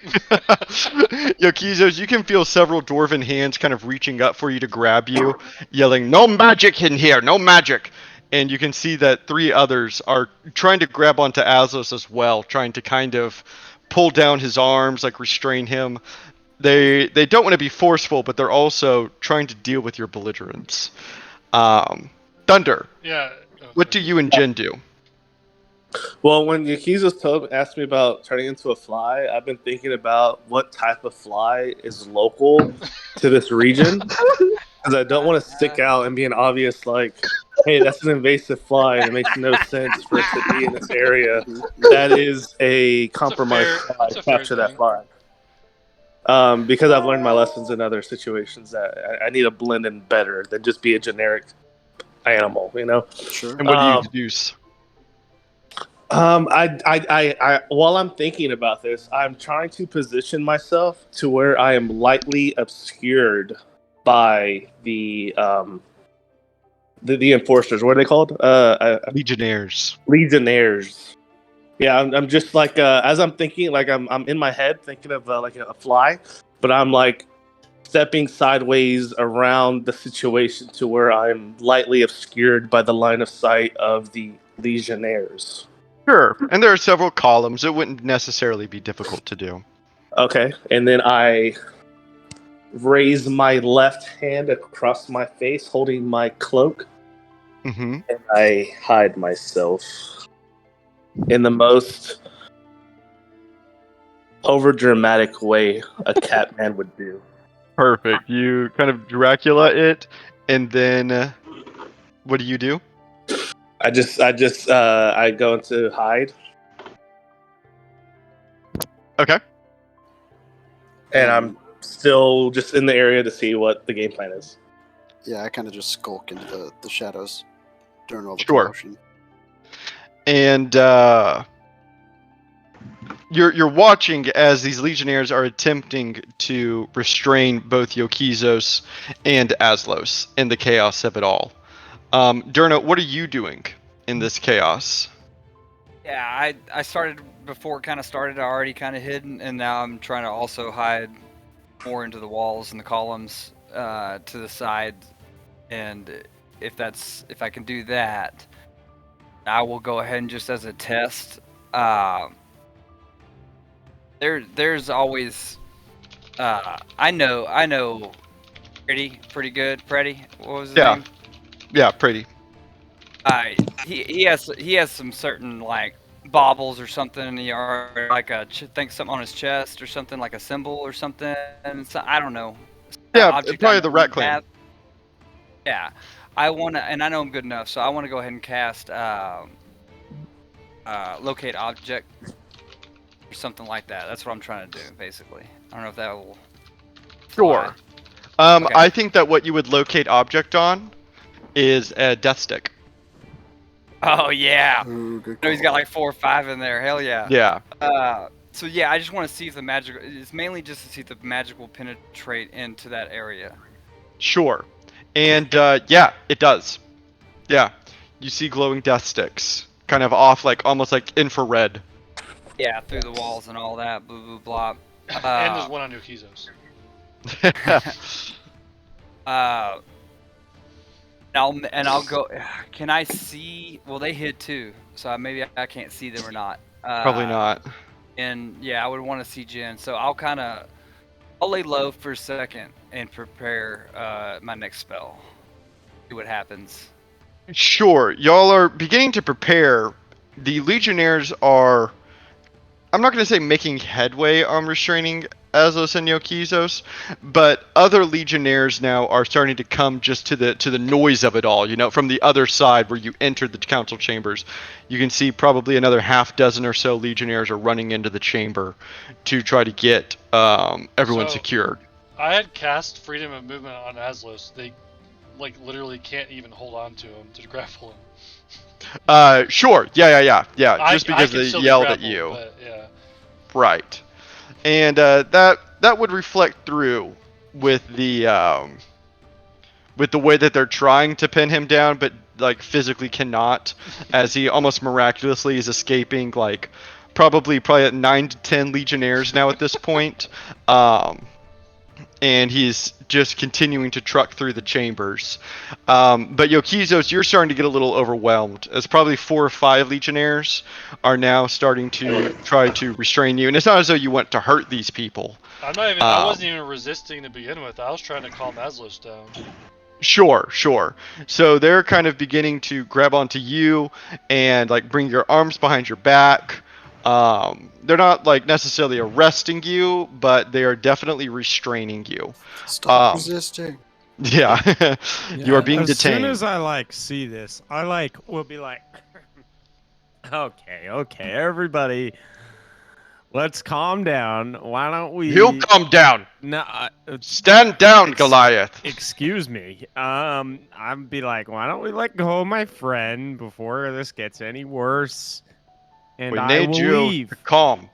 Yokizos, you can feel several dwarven hands kind of reaching up for you to grab you, yelling, "No magic in here! No magic!" And you can see that 3 others are trying to grab onto Aslos as well, trying to kind of pull down his arms, like restrain him. They don't want to be forceful, but they're also trying to deal with your belligerence. Thunder. Yeah. What do you and Jin do? Well, when Yokizos asked me about turning into a fly, I've been thinking about what type of fly is local to this region. Because I don't want to stick out and be an obvious, like, hey, that's an invasive fly, and it makes no sense for it to be in this area. That is a compromised fly. Capture that fly. Because I've learned my lessons in other situations that I need to blend in better than just be a generic animal, you know? Sure. And what do you deduce? I while I'm thinking about this, I'm trying to position myself to where I am lightly obscured by the enforcers. What are they called? Legionnaires. Legionnaires. Yeah, I'm just like as I'm thinking, like I'm in my head thinking of like a fly, but I'm like stepping sideways around the situation to where I'm lightly obscured by the line of sight of the Legionnaires. Sure, and there are several columns. It wouldn't necessarily be difficult to do. Okay, and then I raise my left hand across my face, holding my cloak, Mm-hmm. And I hide myself in the most overdramatic way a Catman would do. Perfect. You kind of Dracula it, and then what do? I go into hide, Okay. and I'm still just in the area to see what the game plan is. Yeah, I kind of just skulk into the shadows during all the Sure. commotion. And you're watching as these legionnaires are attempting to restrain both Yokizos and Aslos in the chaos of it all. Durna, what are you doing in this chaos? Yeah, I started before it kind of started. I already kind of hidden, and now I'm trying to also hide more into the walls and the columns to the side. And if I can do that, I will go ahead and just as a test. There's always I know pretty good. Pretty, what was his name? Yeah, pretty. He has some certain like baubles or something, or like think something on his chest or something like a symbol or something. So, I don't know. Yeah, Object probably I the know Rat he Clan. has. Yeah, I want to, and I know I'm good enough, so I want to go ahead and cast locate object or something like that. That's what I'm trying to do, basically. I don't know if that will. Sure. Okay. I think that what you would locate object on is a death stick. Oh yeah. Ooh, good No, he's got like 4 or 5 in there. Hell yeah. Yeah. So yeah, I just want to see if the magic. It's mainly just to see if the magic will penetrate into that area. Sure. And yeah, it does. Yeah. You see glowing death sticks, kind of off, like almost like infrared. Yeah, through the walls and all that. Blah blah blah. And there's one on Yokizos. I'll go. Can I see? Well, they hid too, so maybe I can't see them or not. Probably not. And yeah, I would want to see Jen, so I'll lay low for a second and prepare my next spell. See what happens. Sure. Y'all are beginning to prepare. The Legionnaires are, I'm not going to say making headway on restraining Aslos and Yokizos, but other Legionnaires now are starting to come just to the noise of it all. You know, from the other side where you entered the council chambers, you can see probably another half dozen or so Legionnaires are running into the chamber to try to get everyone So- secured. I had cast freedom of movement on Aslos. They like literally can't even hold on to him to grapple him. Sure. Yeah. Just I because can they still be yelled at grappled, you. but, yeah. Right. And that would reflect through with the way that they're trying to pin him down, but like physically cannot, as he almost miraculously is escaping like probably at 9 to 10 Legionnaires now at this point. And he's just continuing to truck through the chambers. But Yokizos, you're starting to get a little overwhelmed, as probably 4 or 5 Legionnaires are now starting to try to restrain you. And it's not as though you want to hurt these people. I wasn't even resisting to begin with. I was trying to calm Aslos down. Sure. So they're kind of beginning to grab onto you and like bring your arms behind your back. They're not like necessarily arresting you, but they are definitely restraining you. Stop resisting. Yeah. You are being detained. As soon as I like see this, I will be like, okay, everybody, let's calm down. Why don't we? You calm down. No, stand down, Goliath. Excuse me. I'd be like, why don't we let go of my friend before this gets any worse? And We I need will you leave. to calm.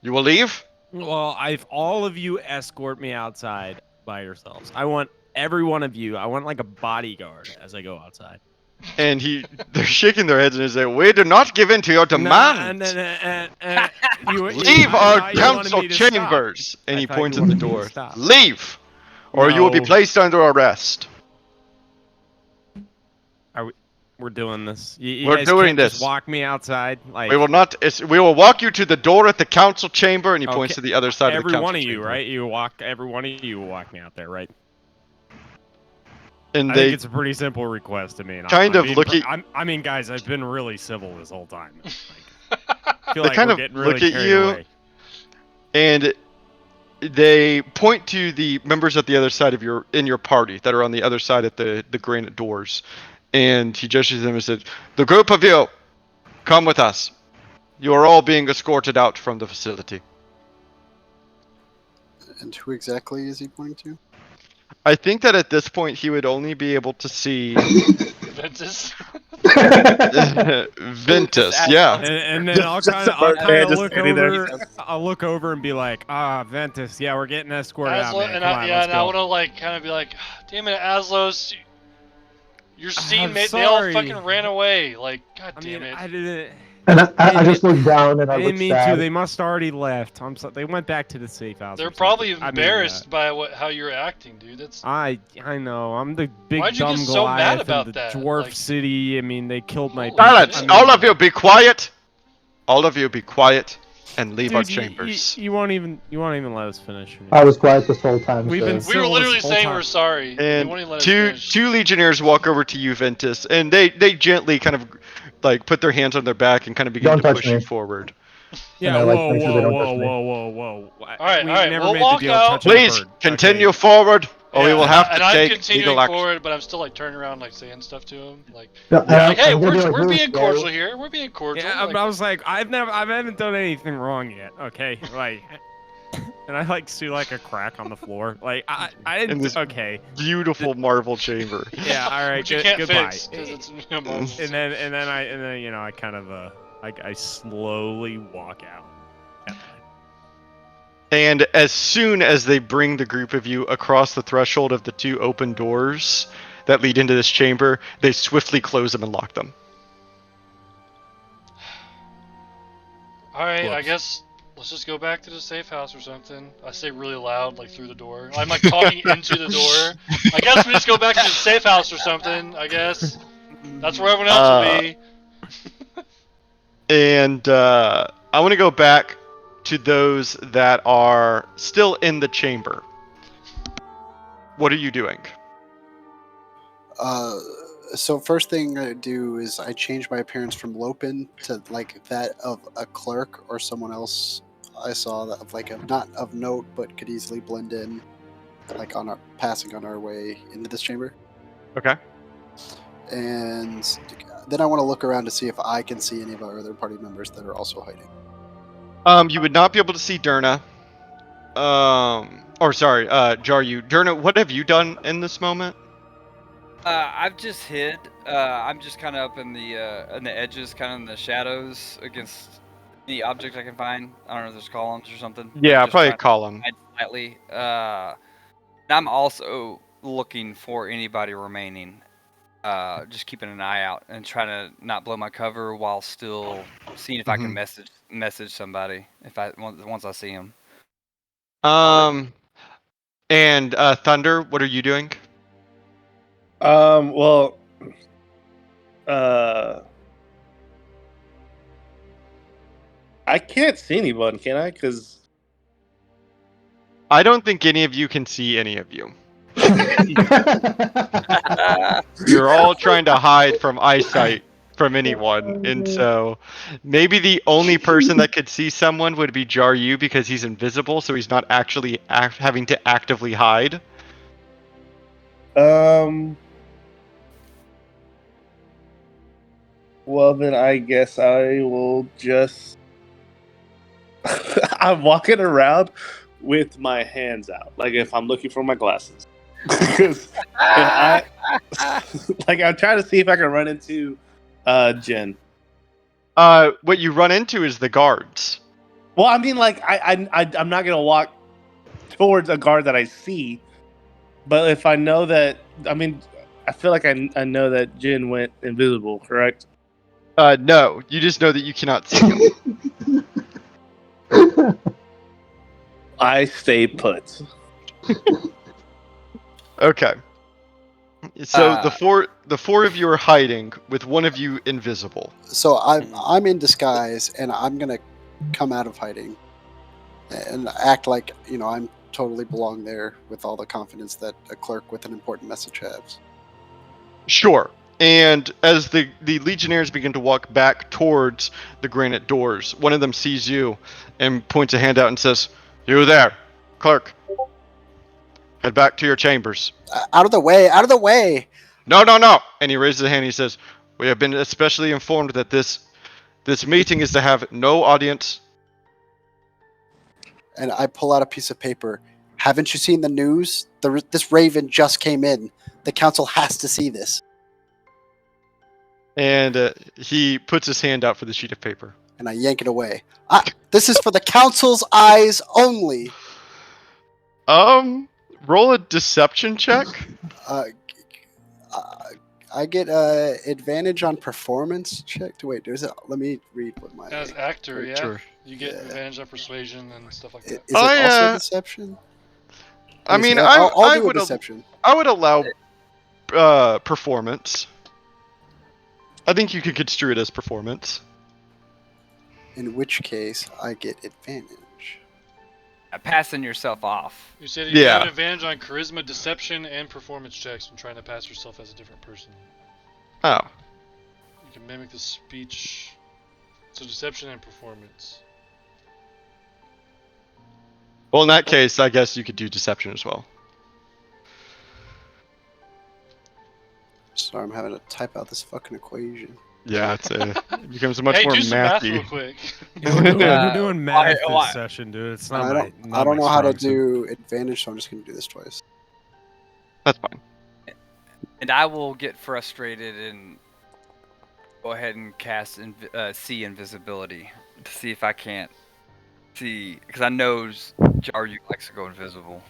You will leave? Well, all of you escort me outside by yourselves. I want every one of you. I want like a bodyguard as I go outside. And they're shaking their heads and they say, "We do not give in to your demands. Leave our council chambers." And he points at the door. Leave, or you will be placed under arrest. We're doing this. We're guys doing can't this. Just walk me outside. Like We will not. We will walk you to the door at the council chamber, and he points to the other side of the council chamber. Every one of you, right? Every one of you will walk me out there, right? And I they think it's a pretty simple request to me. And kind I'm of being look at I mean, guys, I've been really civil this whole time. Like, I feel they like kind we're of getting look really at carried you, away. and they point to the members at the other side of your party that are on the other side at the granite doors, and he gestures them and says, "The group of you, come with us. You are all being escorted out from the facility." And who exactly is he pointing to? I think that at this point he would only be able to see Ventus. Ventus. Yeah. And then I'll Just kind a of bird just look standing there. over. I'll look over and be like, Ventus, yeah, we're getting escorted out, man. And Come on, let's I go. want to like kind of be like, damn it, Aslos, your I'm teammate, they all sorry. fucking ran away. Like, god I damn mean, it. I didn't. And I just looked down and I I looked didn't mean sad. to. They must already left. They went back to the safe house. They're or probably something. embarrassed by how you're acting, dude. That's. I know. I'm the big Why'd you dumb get so mad Goliath about in the that? dwarf Like- city. I mean, they killed my. Holy Silence! shit. I mean, All of you, be quiet. All of you, be quiet and leave our Dude, chambers. you won't even let us finish. I was quiet this whole time. We've sir. been We were civil literally this whole saying time. we're sorry. They And won't even let us finish. two legionnaires walk over to you, Ventus, and they gently kind of like put their hands on their back and kind of begin Don't to touch push me. you forward. Yeah, And I like whoa, make sure they whoa, don't touch whoa, me. whoa, whoa, whoa. Alright, We alright, never we'll made walk the deal out. touching a Please bird. continue Okay. forward, or we will have to and I'm take continuing legal action. forward, but I'm still like turning around, like saying stuff to him, like, Yeah, like hey, I'm gonna be, like, we're really being slow. cordial here. We're being cordial. Yeah, like, I was like, I haven't done anything wrong yet. Okay, like, and I like see like a crack on the floor. Like, I In didn't. this Okay. beautiful marble chamber. Yeah. All right. which you can't goodbye. fix because it's marble. And then you know I kind of I slowly walk out. And as soon as they bring the group of you across the threshold of the two open doors that lead into this chamber, they swiftly close them and lock them. Alright, I Whoops. guess let's just go back to the safe house or something. I say really loud, like through the door. I'm like talking into the door. I guess we just go back to the safe house or something. I guess that's where everyone else will be. And I want to go back to those that are still in the chamber. What are you doing? So first thing I do is I change my appearance from Lopin to like that of a clerk or someone else I saw that of like a not of note but could easily blend in, like on our passing on our way into this chamber. Okay. And then I want to look around to see if I can see any of our other party members that are also hiding. You would not be able to see Durna. Jaryu. Durna, what have you done in this moment? I've just hid. I'm just kind of up in the edges, kind of in the shadows against any object I can find. I don't know if there's columns or something. Yeah, Just probably a trying to column. hide slightly. And I'm also looking for anybody remaining. Just keeping an eye out and trying to not blow my cover while still seeing if I can message somebody once I see them. And Thunder, what are you doing? Well, I can't see anyone, can I? Because I don't think any of you can see any of you. You're all trying to hide from eyesight from anyone, and so maybe the only person that could see someone would be Jaryu because he's invisible, so he's not actually having to actively hide. Well, then I guess I will just. I'm walking around with my hands out, like if I'm looking for my glasses. Because I'm trying to see if I can run into Jen. What you run into is the guards. Well, I mean, like I'm not gonna walk towards a guard that I see, but if I know that, I mean, I feel like I know that Jen went invisible, correct? No, you just know that you cannot see him. I stay put. Okay. So the four of you are hiding with one of you invisible. So I'm in disguise and I'm gonna come out of hiding and act like I'm totally belong there with all the confidence that a clerk with an important message has. Sure. And as the legionnaires begin to walk back towards the granite doors, one of them sees you and points a hand out and says, "You there, clerk. Head back to your chambers." Out of the way! Out of the way! No, no, no. And he raises a hand and he says, "We have been especially informed that this meeting is to have no audience." And I pull out a piece of paper. Haven't you seen the news? This raven just came in. The council has to see this. And he puts his hand out for the sheet of paper. And I yank it away. This is for the council's eyes only. Roll a deception check. I get advantage on performance check. Wait, let me read what my. As actor, yeah. Sure. You get advantage on persuasion and stuff like that. Is it also deception? I mean, I'll I do a would deception. I would allow performance. I think you could construe it as performance. In which case, I get advantage. Passing yourself off. You said you got advantage on charisma, deception, and performance checks when trying to pass yourself as a different person. Oh. You can mimic the speech. So deception and performance. Well, in that case, I guess you could do deception as well. Sorry, I'm having to type out this fucking equation. Yeah, it becomes much more do some math mathy. real quick. We're doing math this session, dude. It's not I don't know how to do advantage, so I'm just going to do this twice. That's fine. And I will get frustrated and go ahead and cast see invisibility to see if I can't see, because I know Jaryu likes to go invisible.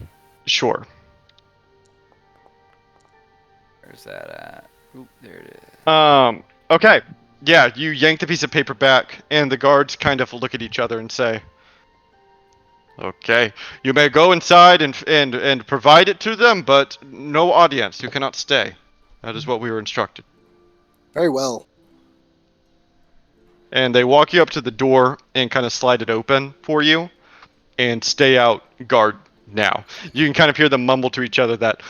Sure. Where's that at? Oop, there it is. Okay. Yeah, you yank the piece of paper back, and the guards kind of look at each other and say, "Okay, you may go inside and provide it to them, but no audience. You cannot stay. That is what we were instructed." Very well. And they walk you up to the door and kind of slide it open for you, and stay out guard now. You can kind of hear them mumble to each other that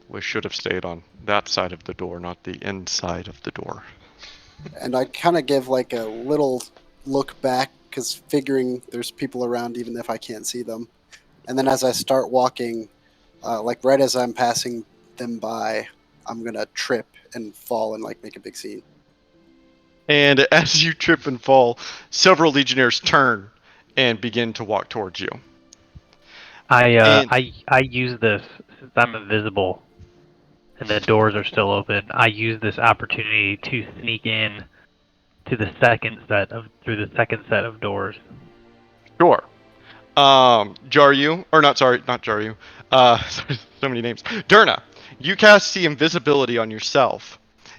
we should have stayed on that side of the door, not the inside of the door. And I kind of give like a little look back, because figuring there's people around even if I can't see them. And then as I start walking, like right as I'm passing them by, I'm going to trip and fall and like make a big scene. And as you trip and fall, several legionnaires turn and begin to walk towards you. I use this, since I'm invisible and the doors are still open, I use this opportunity to sneak in to the second set of doors. Sure. Jaryu, or not Jaryu. So many names. Durna, you cast the invisibility on yourself,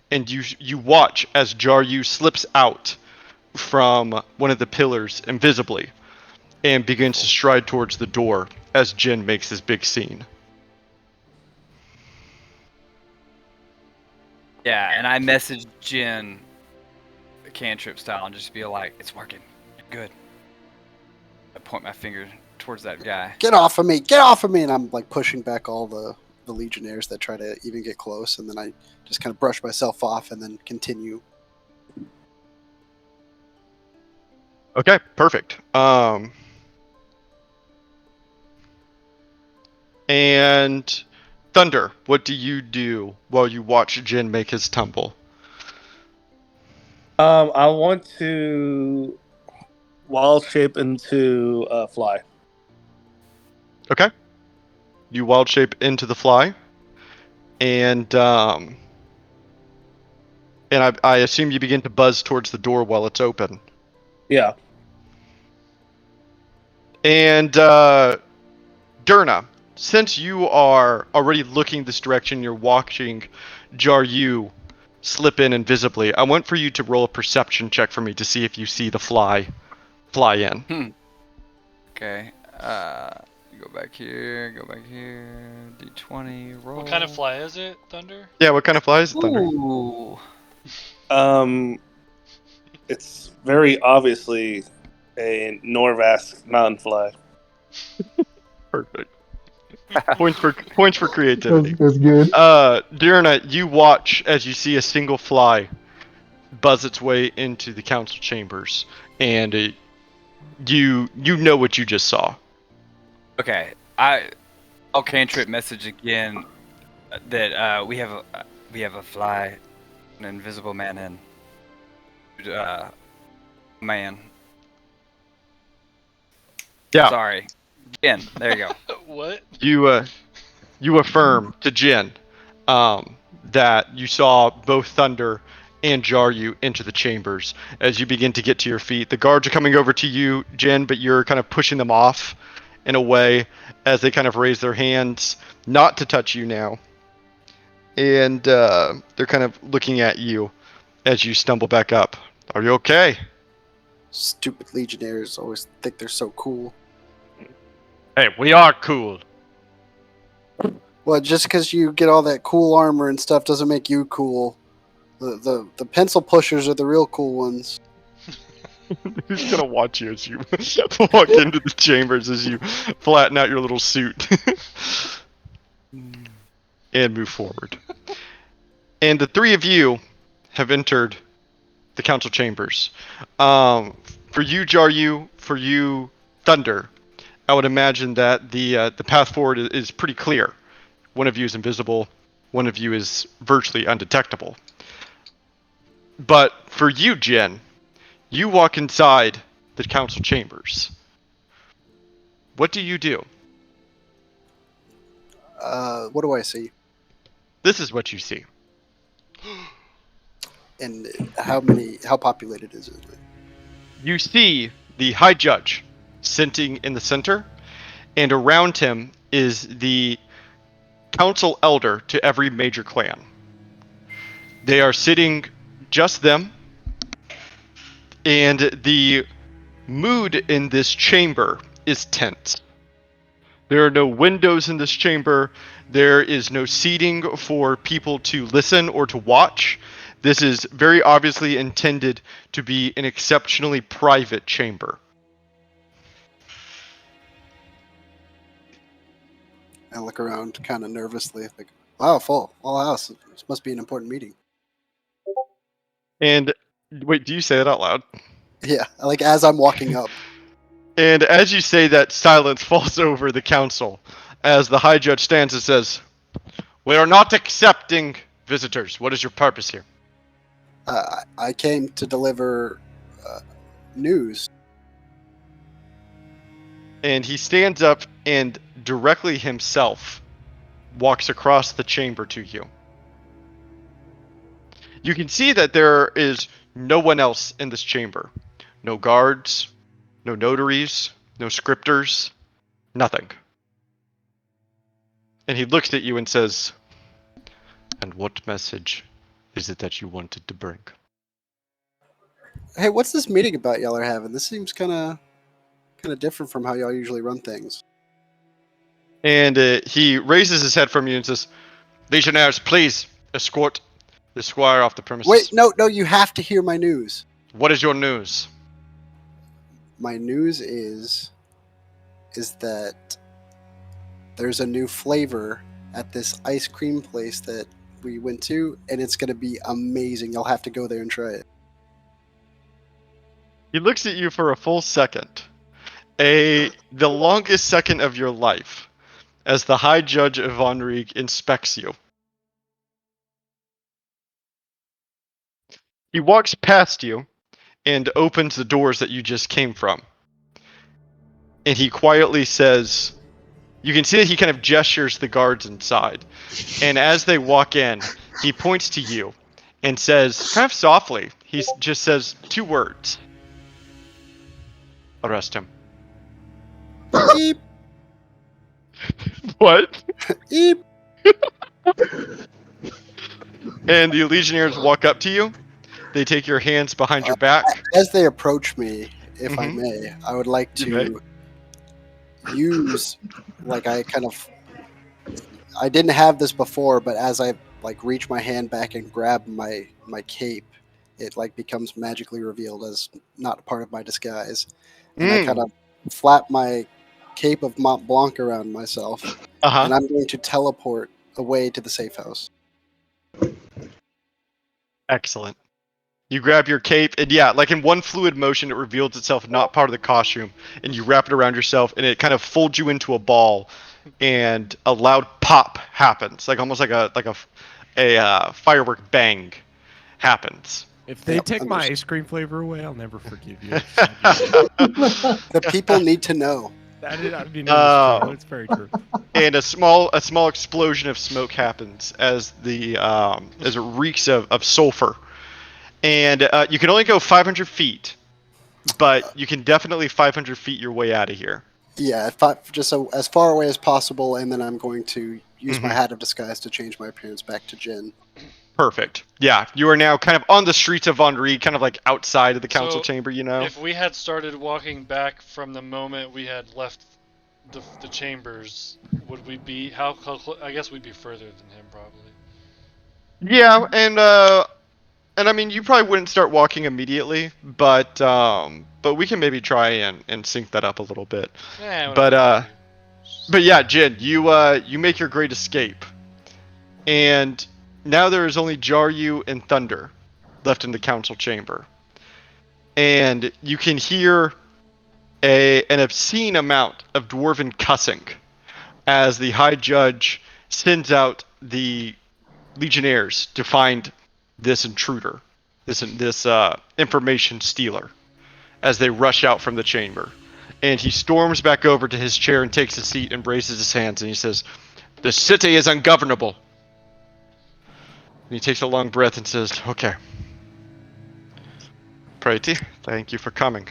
and you watch as Jaryu slips out from one of the pillars invisibly, and begins to stride towards the door as Jin makes his big scene. Yeah, and I message Jin, cantrip style, and just be like, "It's working. You're good." I point my finger towards that guy. Get off of me! Get off of me! And I'm like pushing back all the legionnaires that try to even get close, and then I just kind of brush myself off and then continue. Okay, perfect. And Thunder, what do you do while you watch Jin make his tumble? I want to wild shape into a fly. Okay. You wild shape into the fly, and I assume you begin to buzz towards the door while it's open. Yeah. And Durna, since you are already looking this direction, you're watching Jaryu slip in invisibly. I want for you to roll a perception check for me to see if you see the fly in. Okay. Go back here. D20. Roll. What kind of fly is it, Thunder? Yeah, what kind of fly is it, Thunder? Ooh. It's very obviously a Norvask mountain fly. Perfect. Points for creativity. That's good. Dirna, you watch as you see a single fly buzz its way into the council chambers, and you know what you just saw. Okay, I'll cantrip message again that we have a fly, an invisible man in man. Yeah. Sorry, Jen. There you go. What? You affirm to Jin that you saw both Thunder and Jaryu enter the chambers. As you begin to get to your feet, the guards are coming over to you, Jin, but you're kind of pushing them off in a way as they kind of raise their hands not to touch you now. And they're kind of looking at you as you stumble back up. Are you okay? Stupid Legionnaires always think they're so cool. Hey, we are cool. Well, just because you get all that cool armor and stuff doesn't make you cool. The pencil pushers are the real cool ones. Who's gonna watch you as you walk into the chambers as you flatten out your little suit and move forward? And the three of you have entered the council chambers. For you, Jaryu, for you, Thunder, I would imagine that the path forward is pretty clear. One of you is invisible. One of you is virtually undetectable. But for you, Jin, you walk inside the council chambers. What do you do? What do I see? This is what you see. And how populated is it? You see the High Judge sitting in the center, and around him is the council elder to every major clan. They are sitting just them, and the mood in this chamber is tense. There are no windows in this chamber. There is no seating for people to listen or to watch. This is very obviously intended to be an exceptionally private chamber. I look around kind of nervously, like, wow, full house. This must be an important meeting. And wait, do you say that out loud? Yeah, like as I'm walking up. And as you say that, silence falls over the council as the High Judge stands and says, "We are not accepting visitors. What is your purpose here?" I came to deliver news. And he stands up and directly himself walks across the chamber to you. You can see that there is no one else in this chamber. No guards, no notaries, no scripters, nothing. And he looks at you and says, "And what message is it that you wanted to bring?" Hey, what's this meeting about y'all are having? This seems kind of different from how y'all usually run things. And he raises his head from you and says, "Legionnaires, please escort the squire off the premises." Wait, no, you have to hear my news. What is your news? My news is that there's a new flavor at this ice cream place that we went to, and it's going to be amazing. You'll have to go there and try it. He looks at you for a full second. The longest second of your life, as the High Judge of Von Rieg inspects you. He walks past you and opens the doors that you just came from. And he quietly says, you can see that he kind of gestures the guards inside. And as they walk in, he points to you and says, kind of softly, he just says 2 words. "Arrest him." Eep, What? eep. And the Legionnaires walk up to you. They take your hands behind your back. As they approach me, if I Mhm. may, I would like You to use, like I didn't have this before, but as I like reach my hand back and grab my cape, it like becomes magically revealed as not part of my disguise, and I kind of flap my cape of Mont Blanc around myself, Uh-huh. and I'm going to teleport away to the safe house. Excellent. You grab your cape, and yeah, like in one fluid motion, it reveals itself not part of the costume, and you wrap it around yourself, and it kind of folds you into a ball, and a loud pop happens, like almost like a firework bang happens. If they Yep, take my understood. ice cream flavor away, I'll never forgive you. The people need to know. I mean, Oh. it's true. It's very true. And a small explosion of smoke happens as it reeks of sulfur, and you can only go 500 feet, but you can definitely 500 feet your way out of here. Yeah, just so as far away as possible, and then I'm going to use my hat of disguise to change my appearance back to Jin. Perfect. Yeah, you are now kind of on the streets of Henri, kind of like outside of the council So, chamber, you know? If we had started walking back from the moment we had left the chambers, would we be how I guess we'd be further than him probably. Yeah, and I mean, you probably wouldn't start walking immediately, but we can maybe try and sync that up a little bit. But yeah, Jin, you make your great escape, and now there is only Jaryu and Thunder left in the council chamber, and you can hear an obscene amount of dwarven cussing as the High Judge sends out the Legionnaires to find this intruder, this information stealer, as they rush out from the chamber. And he storms back over to his chair and takes a seat and raises his hands and he says, "The city is ungovernable." And he takes a long breath and says, "Okay. Pretty, thank you for coming.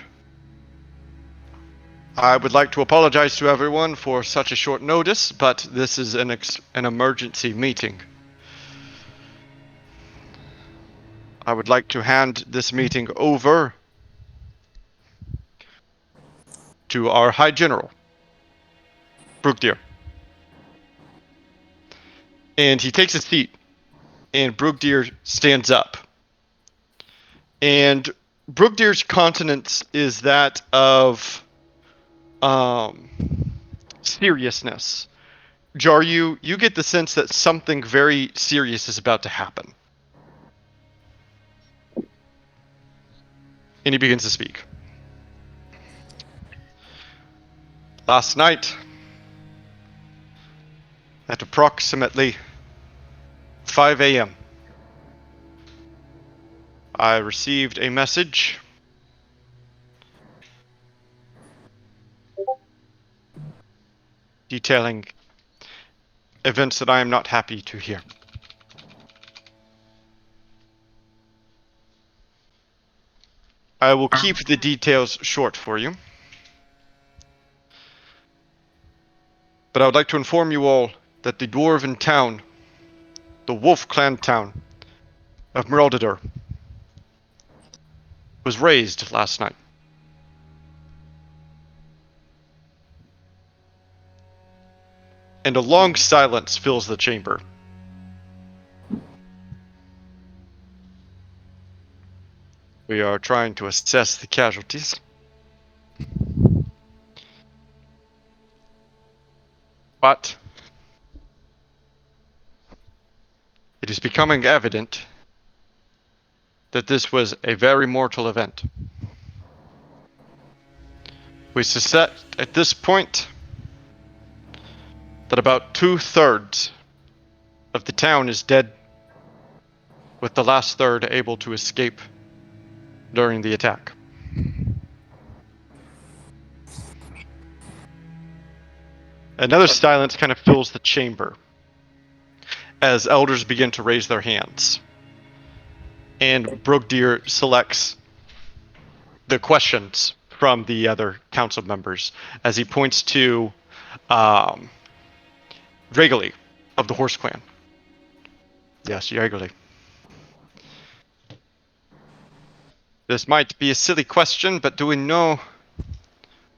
I would like to apologize to everyone for such a short notice, but this is an emergency meeting. I would like to hand this meeting over to our High General, Brugdir." And he takes a seat, and Brugdir stands up. And Brugdir's countenance is that of seriousness. Jaryu, you get the sense that something very serious is about to happen. And he begins to speak. Last night, at approximately 5 a.m., I received a message detailing events that I am not happy to hear. I will keep the details short for you, but I would like to inform you all that the dwarven town, the Wolf Clan town of Meraldadur, was razed last night. And a long silence fills the chamber. We are trying to assess the casualties. But it is becoming evident that this was a very mortal event. We suspect at this point that about 2/3 of the town is dead, with the last third able to escape during the attack. Another silence kind of fills the chamber as elders begin to raise their hands. And Brugdir selects the questions from the other council members as he points to Dragoli of the Horse Clan. Yes, Dragoli. This might be a silly question, but do we know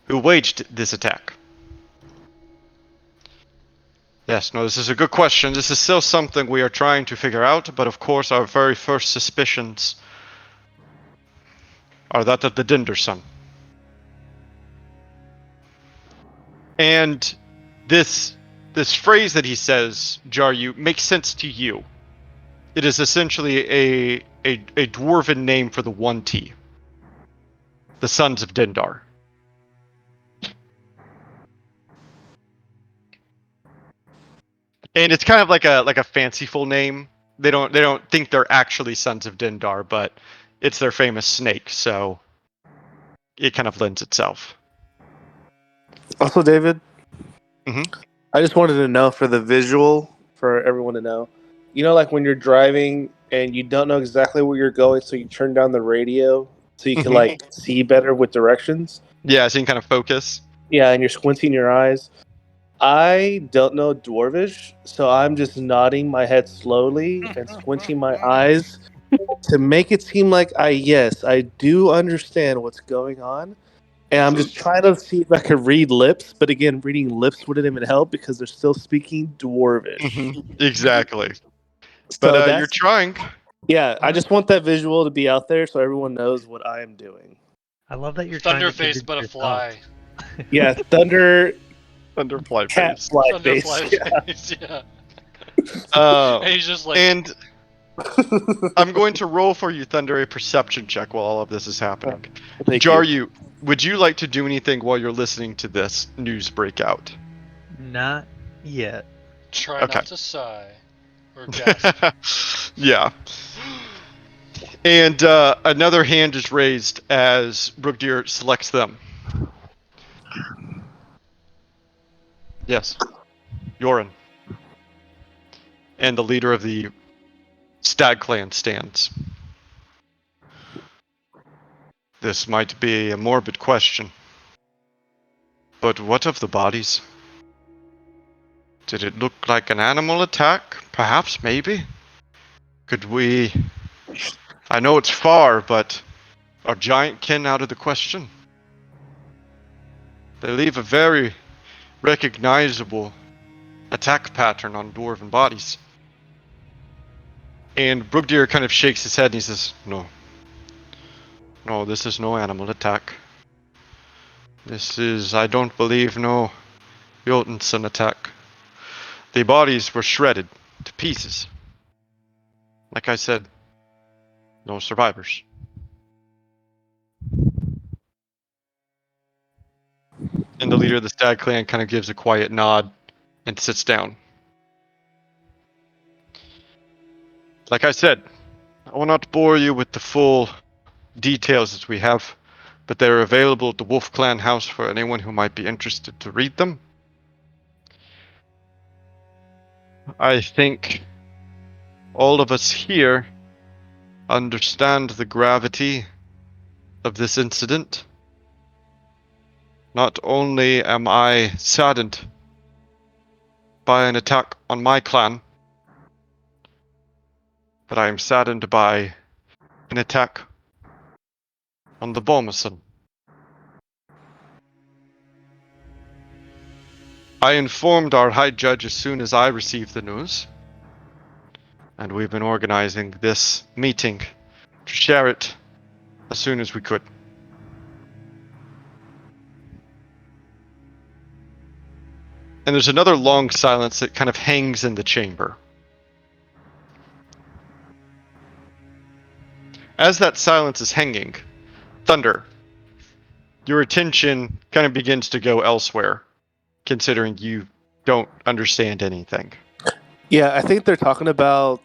who waged this attack? Yes, no, this is a good question. This is still something we are trying to figure out, but of course our very first suspicions are that of the Dinderson. And this phrase that he says, Jaryu, makes sense to you. It is essentially a dwarven name for the One T, the Sons of Dindar. And it's kind of like a fanciful name. They don't think they're actually Sons of Dindar, but it's their famous snake, so it kind of lends itself. Also, David, Mhm. I just wanted to know for the visual, for everyone to know. You know, like when you're driving and you don't know exactly where you're going, so you turn down the radio so you can Mhm. like see better with directions. Yeah, so you can kind of focus. Yeah, and you're squinting your eyes. I don't know Dwarvish, so I'm just nodding my head slowly and squinting my eyes to make it seem like I do understand what's going on. And I'm just trying to see if I could read lips, but again, reading lips wouldn't even help because they're still speaking Dwarvish. Exactly. So But you're that's trying. yeah. I just want that visual to be out there so everyone knows what I am doing. I love that you're trying to Thunderface, convince but a yourself. fly. Yeah, thunder Thunderfly cat face. fly face. Thunderfly Yeah. face, yeah. Uh, And he's just like, and I'm going to roll for you, Thunder, a perception check while all of this is happening. Thank you. Jaryu, would you like to do anything while you're listening to this news breakout? Not yet. try Okay. not to sigh. Or gasp. Yeah. And another hand is raised as Brookdeer selects them. Yes. Yorin. And the leader of the Stag Clan stands. This might be a morbid question. But what of the bodies? Did it look like an animal attack? Perhaps, maybe? Could we... I know it's far, but are giant kin out of the question? They leave a very recognizable attack pattern on dwarven bodies. And Brookdeer kind of shakes his head and he says, No. No, this is no animal attack. This is, I don't believe, no Jotunson attack. The bodies were shredded to pieces. Like I said, no survivors. And the leader of the Stag Clan kind of gives a quiet nod and sits down. Like I said, I will not bore you with the full details that we have, but they're available at the Wolf Clan house for anyone who might be interested to read them. I think all of us here understand the gravity of this incident. Not only am I saddened by an attack on my clan, but I am saddened by an attack on the Bomison. I informed our High Judge as soon as I received the news, and we've been organizing this meeting to share it as soon as we could. And there's another long silence that kind of hangs in the chamber. As that silence is hanging, Thunder, your attention kind of begins to go elsewhere, considering you don't understand anything. Yeah, I think they're talking about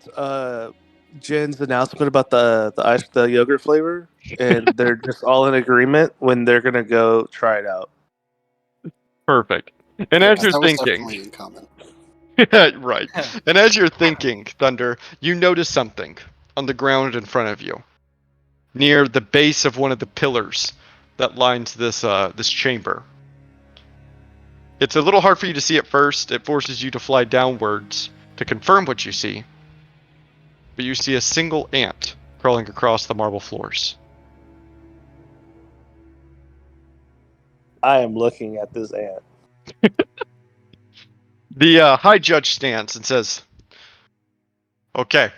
Jen's announcement about the yogurt flavor, and they're just all in agreement when they're gonna go try it out. Perfect. And Yeah, as 'cause you're that was thinking, definitely in common. right. And as you're thinking, Thunder, you notice something on the ground in front of you, near the base of one of the pillars that lines this chamber. It's a little hard for you to see at first. It forces you to fly downwards to confirm what you see. But you see a single ant crawling across the marble floors. I am looking at this ant. The High Judge stands and says, Okay.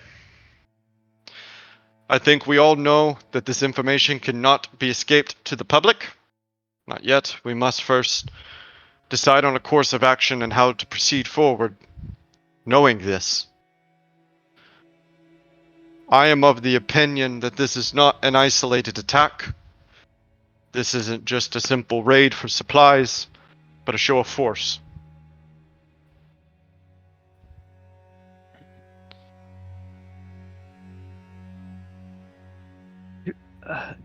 I think we all know that this information cannot be escaped to the public. Not yet. We must first decide on a course of action and how to proceed forward, knowing this. I am of the opinion that this is not an isolated attack. This isn't just a simple raid for supplies, but a show of force.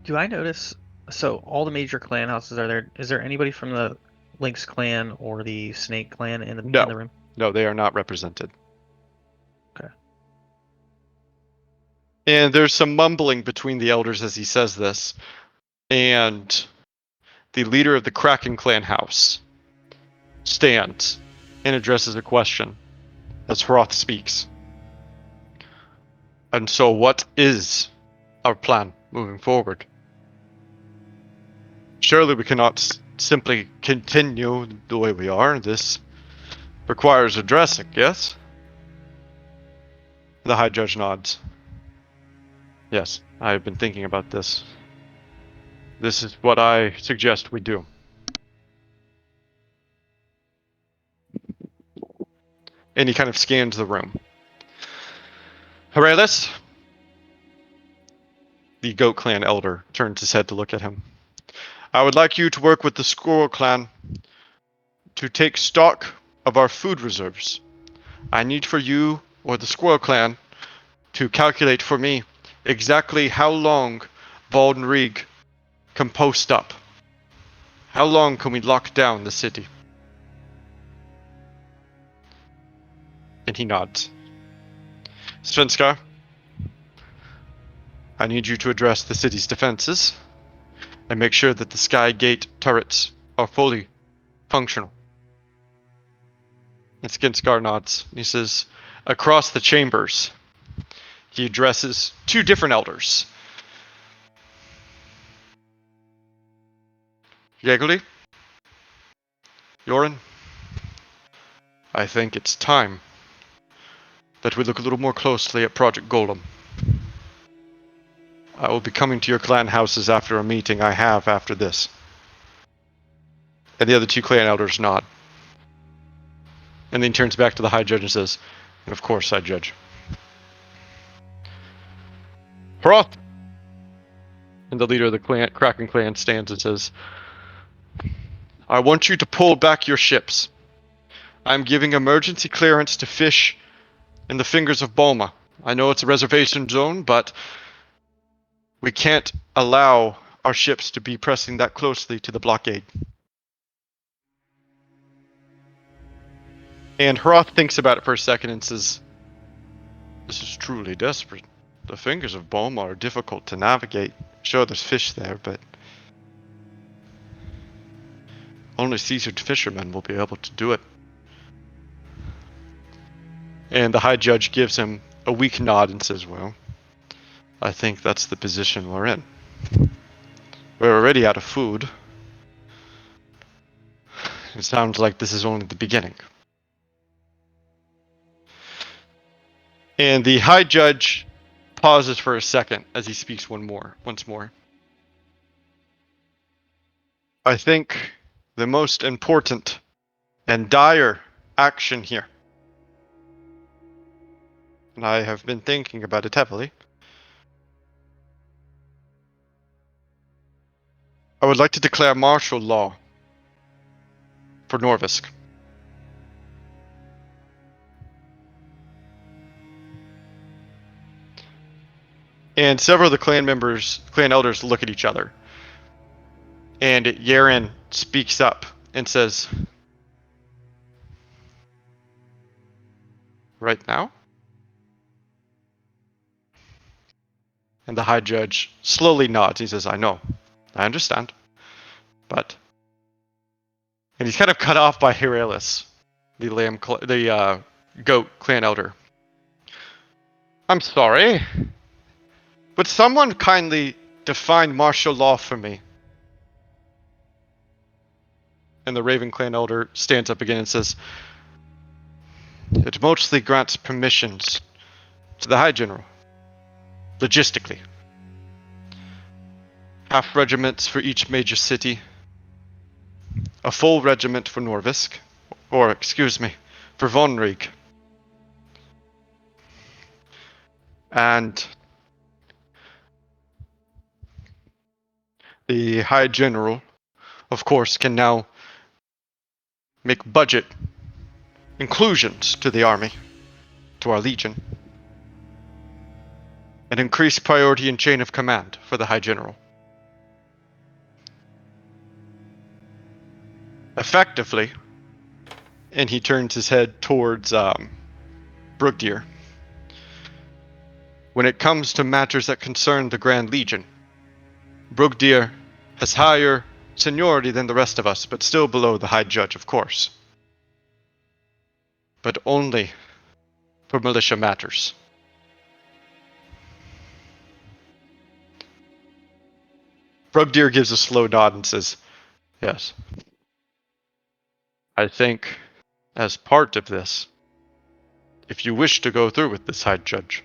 Do I notice? So all the major clan houses are there. Is there anybody from the Lynx clan or the Snake clan in the No. room? No, they are not represented. Okay. And there's some mumbling between the elders as he says this. And the leader of the Kraken clan house stands and addresses a question as Hroth speaks. And so what is our plan moving forward? Surely we cannot simply continue the way we are. This requires addressing, yes? The High Judge nods. Yes, I have been thinking about this. This is what I suggest we do. And he kind of scans the room. Horalis? The Goat Clan elder turns his head to look at him. I would like you to work with the Squirrel Clan to take stock of our food reserves. I need for you, or the Squirrel Clan, to calculate for me exactly how long Valdenrieg can post up. How long can we lock down the city? And he nods. Svenskar, I need you to address the city's defenses and make sure that the Sky Gate turrets are fully functional. And Skinskar nods. He says, across the chambers, he addresses two different elders. Yegli? Yorin? I think it's time that we look a little more closely at Project Golem. I will be coming to your clan houses after a meeting I have after this. And the other two clan elders nod. And then he turns back to the High Judge and says, and of course, High Judge. Hroth! And the leader of the clan, Kraken clan stands and says, I want you to pull back your ships. I'm giving emergency clearance to fish in the Fingers of Bulma. I know it's a reservation zone, but we can't allow our ships to be pressing that closely to the blockade. And Hroth thinks about it for a second and says, this is truly desperate. The Fingers of Bulma are difficult to navigate. Sure, there's fish there, but only seasoned fishermen will be able to do it. And the High Judge gives him a weak nod and says, well, I think that's the position we're in. We're already out of food. It sounds like this is only the beginning. And the High Judge pauses for a second as he speaks once more. I think the most important and dire action here, and I have been thinking about it heavily, I would like to declare martial law for Norvisk. And several of the clan elders look at each other. And Yaren speaks up and says, right now? And the High Judge slowly nods. He says, I know. I understand. But... And he's kind of cut off by Heralis, the goat clan elder. I'm sorry. Would someone kindly define martial law for me? And the Raven clan elder stands up again and says, it mostly grants permissions to the High General. Logistically. Half regiments for each major city. a full regiment for Norvisk, or excuse me, for Von Rig. And the High General, of course, can now make budget inclusions to the army, to our legion, and increase priority and chain of command for the High General. Effectively, and he turns his head towards Brugdir. When it comes to matters that concern the Grand Legion, Brugdir has higher seniority than the rest of us, but still below the High Judge, of course. But only for militia matters. Brugdir gives a slow nod and says, yes. I think, as part of this, if you wish to go through with this, High Judge,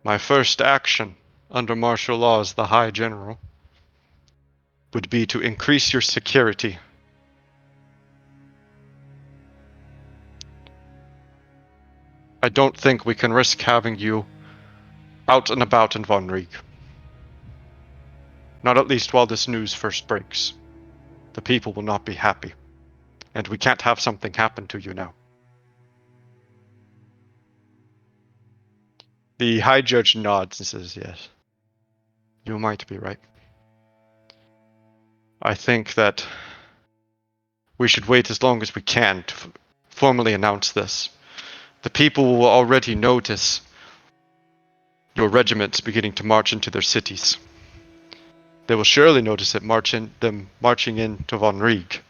my first action under martial law as the High General would be to increase your security. I don't think we can risk having you out and about in Von Rig. Not at least while this news first breaks. The people will not be happy, and we can't have something happen to you now. The High Judge nods and says, yes, you might be right. I think that we should wait as long as we can to formally announce this. The people will already notice your regiments beginning to march into their cities. They will surely notice it them marching into Von Rig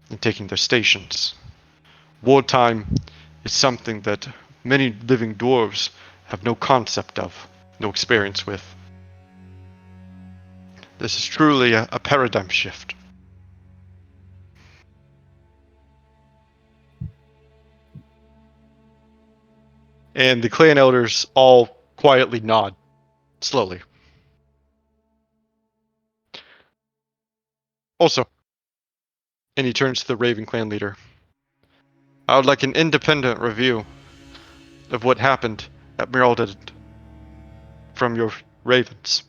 and taking their stations. Wartime is something that many living dwarves have no concept of, no experience with. This is truly a paradigm shift. And the clan elders all quietly nod, slowly. Also, and he turns to the Raven clan leader, I would like an independent review of what happened at Miralded from your ravens.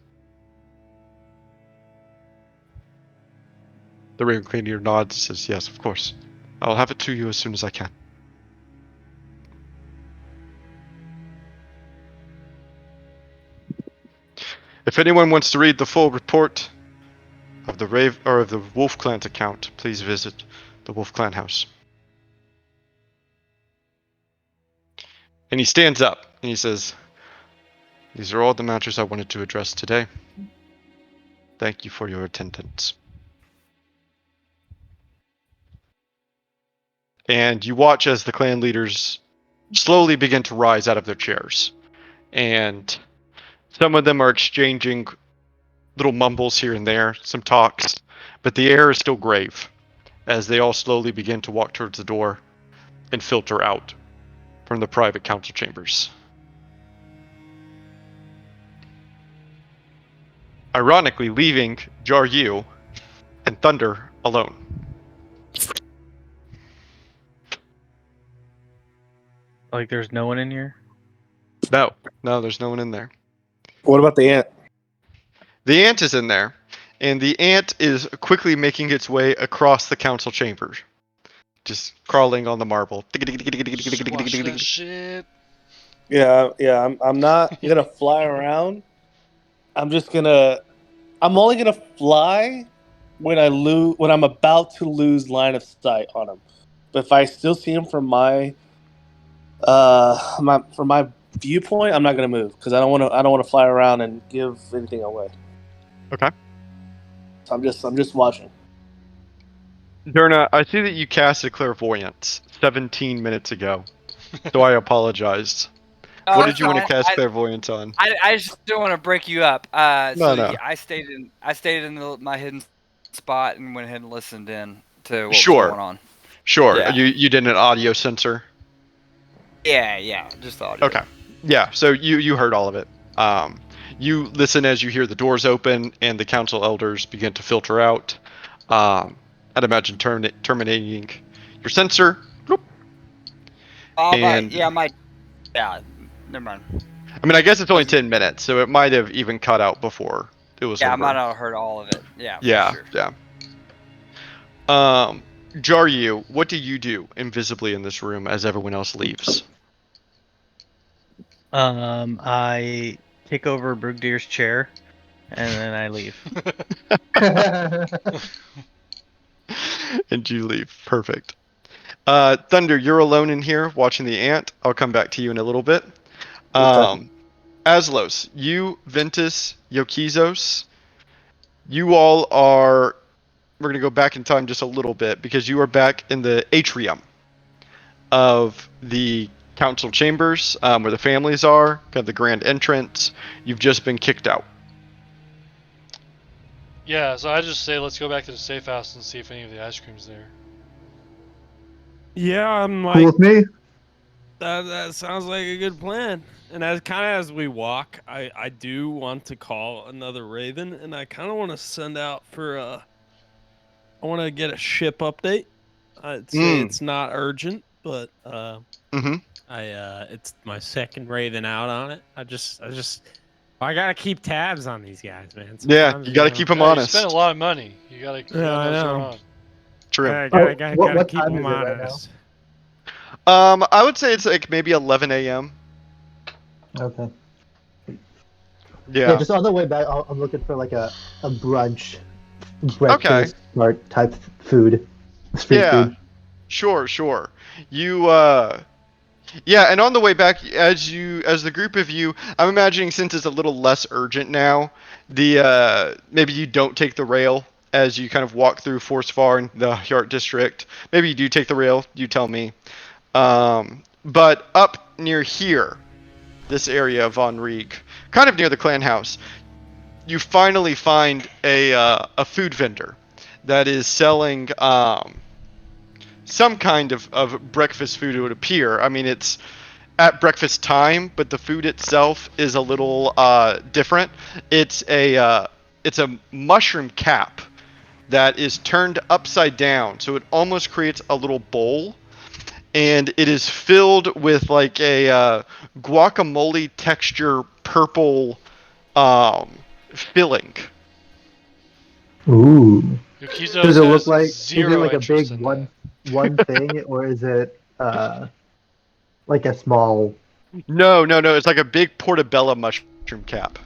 The Raven clan leader nods and says, yes, of course. I'll have it to you as soon as I can. If anyone wants to read the full report of the Wolf Clan's account, please visit the Wolf Clan house. And he stands up and he says, these are all the matters I wanted to address today. Thank you for your attendance. And you watch as the clan leaders slowly begin to rise out of their chairs. And some of them are exchanging little mumbles here and there, some talks, but the air is still grave as they all slowly begin to walk towards the door and filter out from the private council chambers. Ironically, leaving Jaryu and Thunder alone. Like, there's no one in here? No, there's no one in there. What about the ant? The ant is in there, and the ant is quickly making its way across the council chambers. Just crawling on the marble. Watch that shit. Yeah. I'm not gonna fly around. I'm only gonna fly when I'm about to lose line of sight on him. But if I still see him from my viewpoint, I'm not gonna move because I don't want to fly around and give anything away. Okay. So I'm just watching. Derna, I see that you casted Clairvoyance 17 minutes ago, so I apologize. Oh, What it's did you want to fine. cast Clairvoyance on? I just don't want to break you up. No. Yeah, I stayed in my hidden spot and went ahead and listened in to what was Sure. going on. Sure. Yeah. You did an audio sensor? Yeah, just the audio. Okay. Yeah, so you heard all of it. You listen as you hear the doors open and the council elders begin to filter out. I'd imagine terminating your sensor. Bloop. And Yeah, never mind. I mean, I guess it's only 10 minutes, so it might have even cut out before it was Yeah, I over. might not have heard all of it. Yeah, Yeah, for sure. yeah. Jaryu, what do you do invisibly in this room as everyone else leaves? I take over Brugdir's chair, and then I leave. And you leave. Perfect. Thunder, you're alone in here watching the ant. I'll come back to you in a little bit. Okay. Aslos, you, Ventus, Yokizos, you all are. We're going to go back in time just a little bit because you are back in the atrium of the council chambers where the families are, kind of the grand entrance. You've just been kicked out. Yeah, so I just say let's go back to the safe house and see if any of the ice cream's there. Yeah, I'm Cool like with me. that sounds like a good plan. And as we walk, I do want to call another Raven, and I kind of want to send out for I want to get a ship update. I'd say it's not urgent, but it's my second Raven out on it. I gotta keep tabs on these guys, man. Yeah, Sometimes, you got to keep them Yeah, you honest. spend a lot of money. You gotta know I what's know. going on. True. I What gotta keep time them is it right honest. I would say it's like maybe 11 a.m. Okay. Yeah. Yeah, just on the way back, I'm looking for like a brunch, breakfast, smart type food, street Yeah. food. Sure. You yeah, and on the way back as the group of you, I'm imagining since it's a little less urgent now, the maybe you don't take the rail as you kind of walk through Forest Far in the Yart district. Maybe you do take the rail, you tell me. But up near here, this area of Von Rieg, kind of near the clan house, you finally find a food vendor that is selling some kind of breakfast food, it would appear. I mean, it's at breakfast time, but the food itself is a little different. It's a mushroom cap that is turned upside down, so it almost creates a little bowl, and it is filled with like a guacamole texture purple filling. Ooh. Yukizo Does it look has like? Is it zero like a interest big in one thing, or is it like a small? No. It's like a big portobello mushroom cap.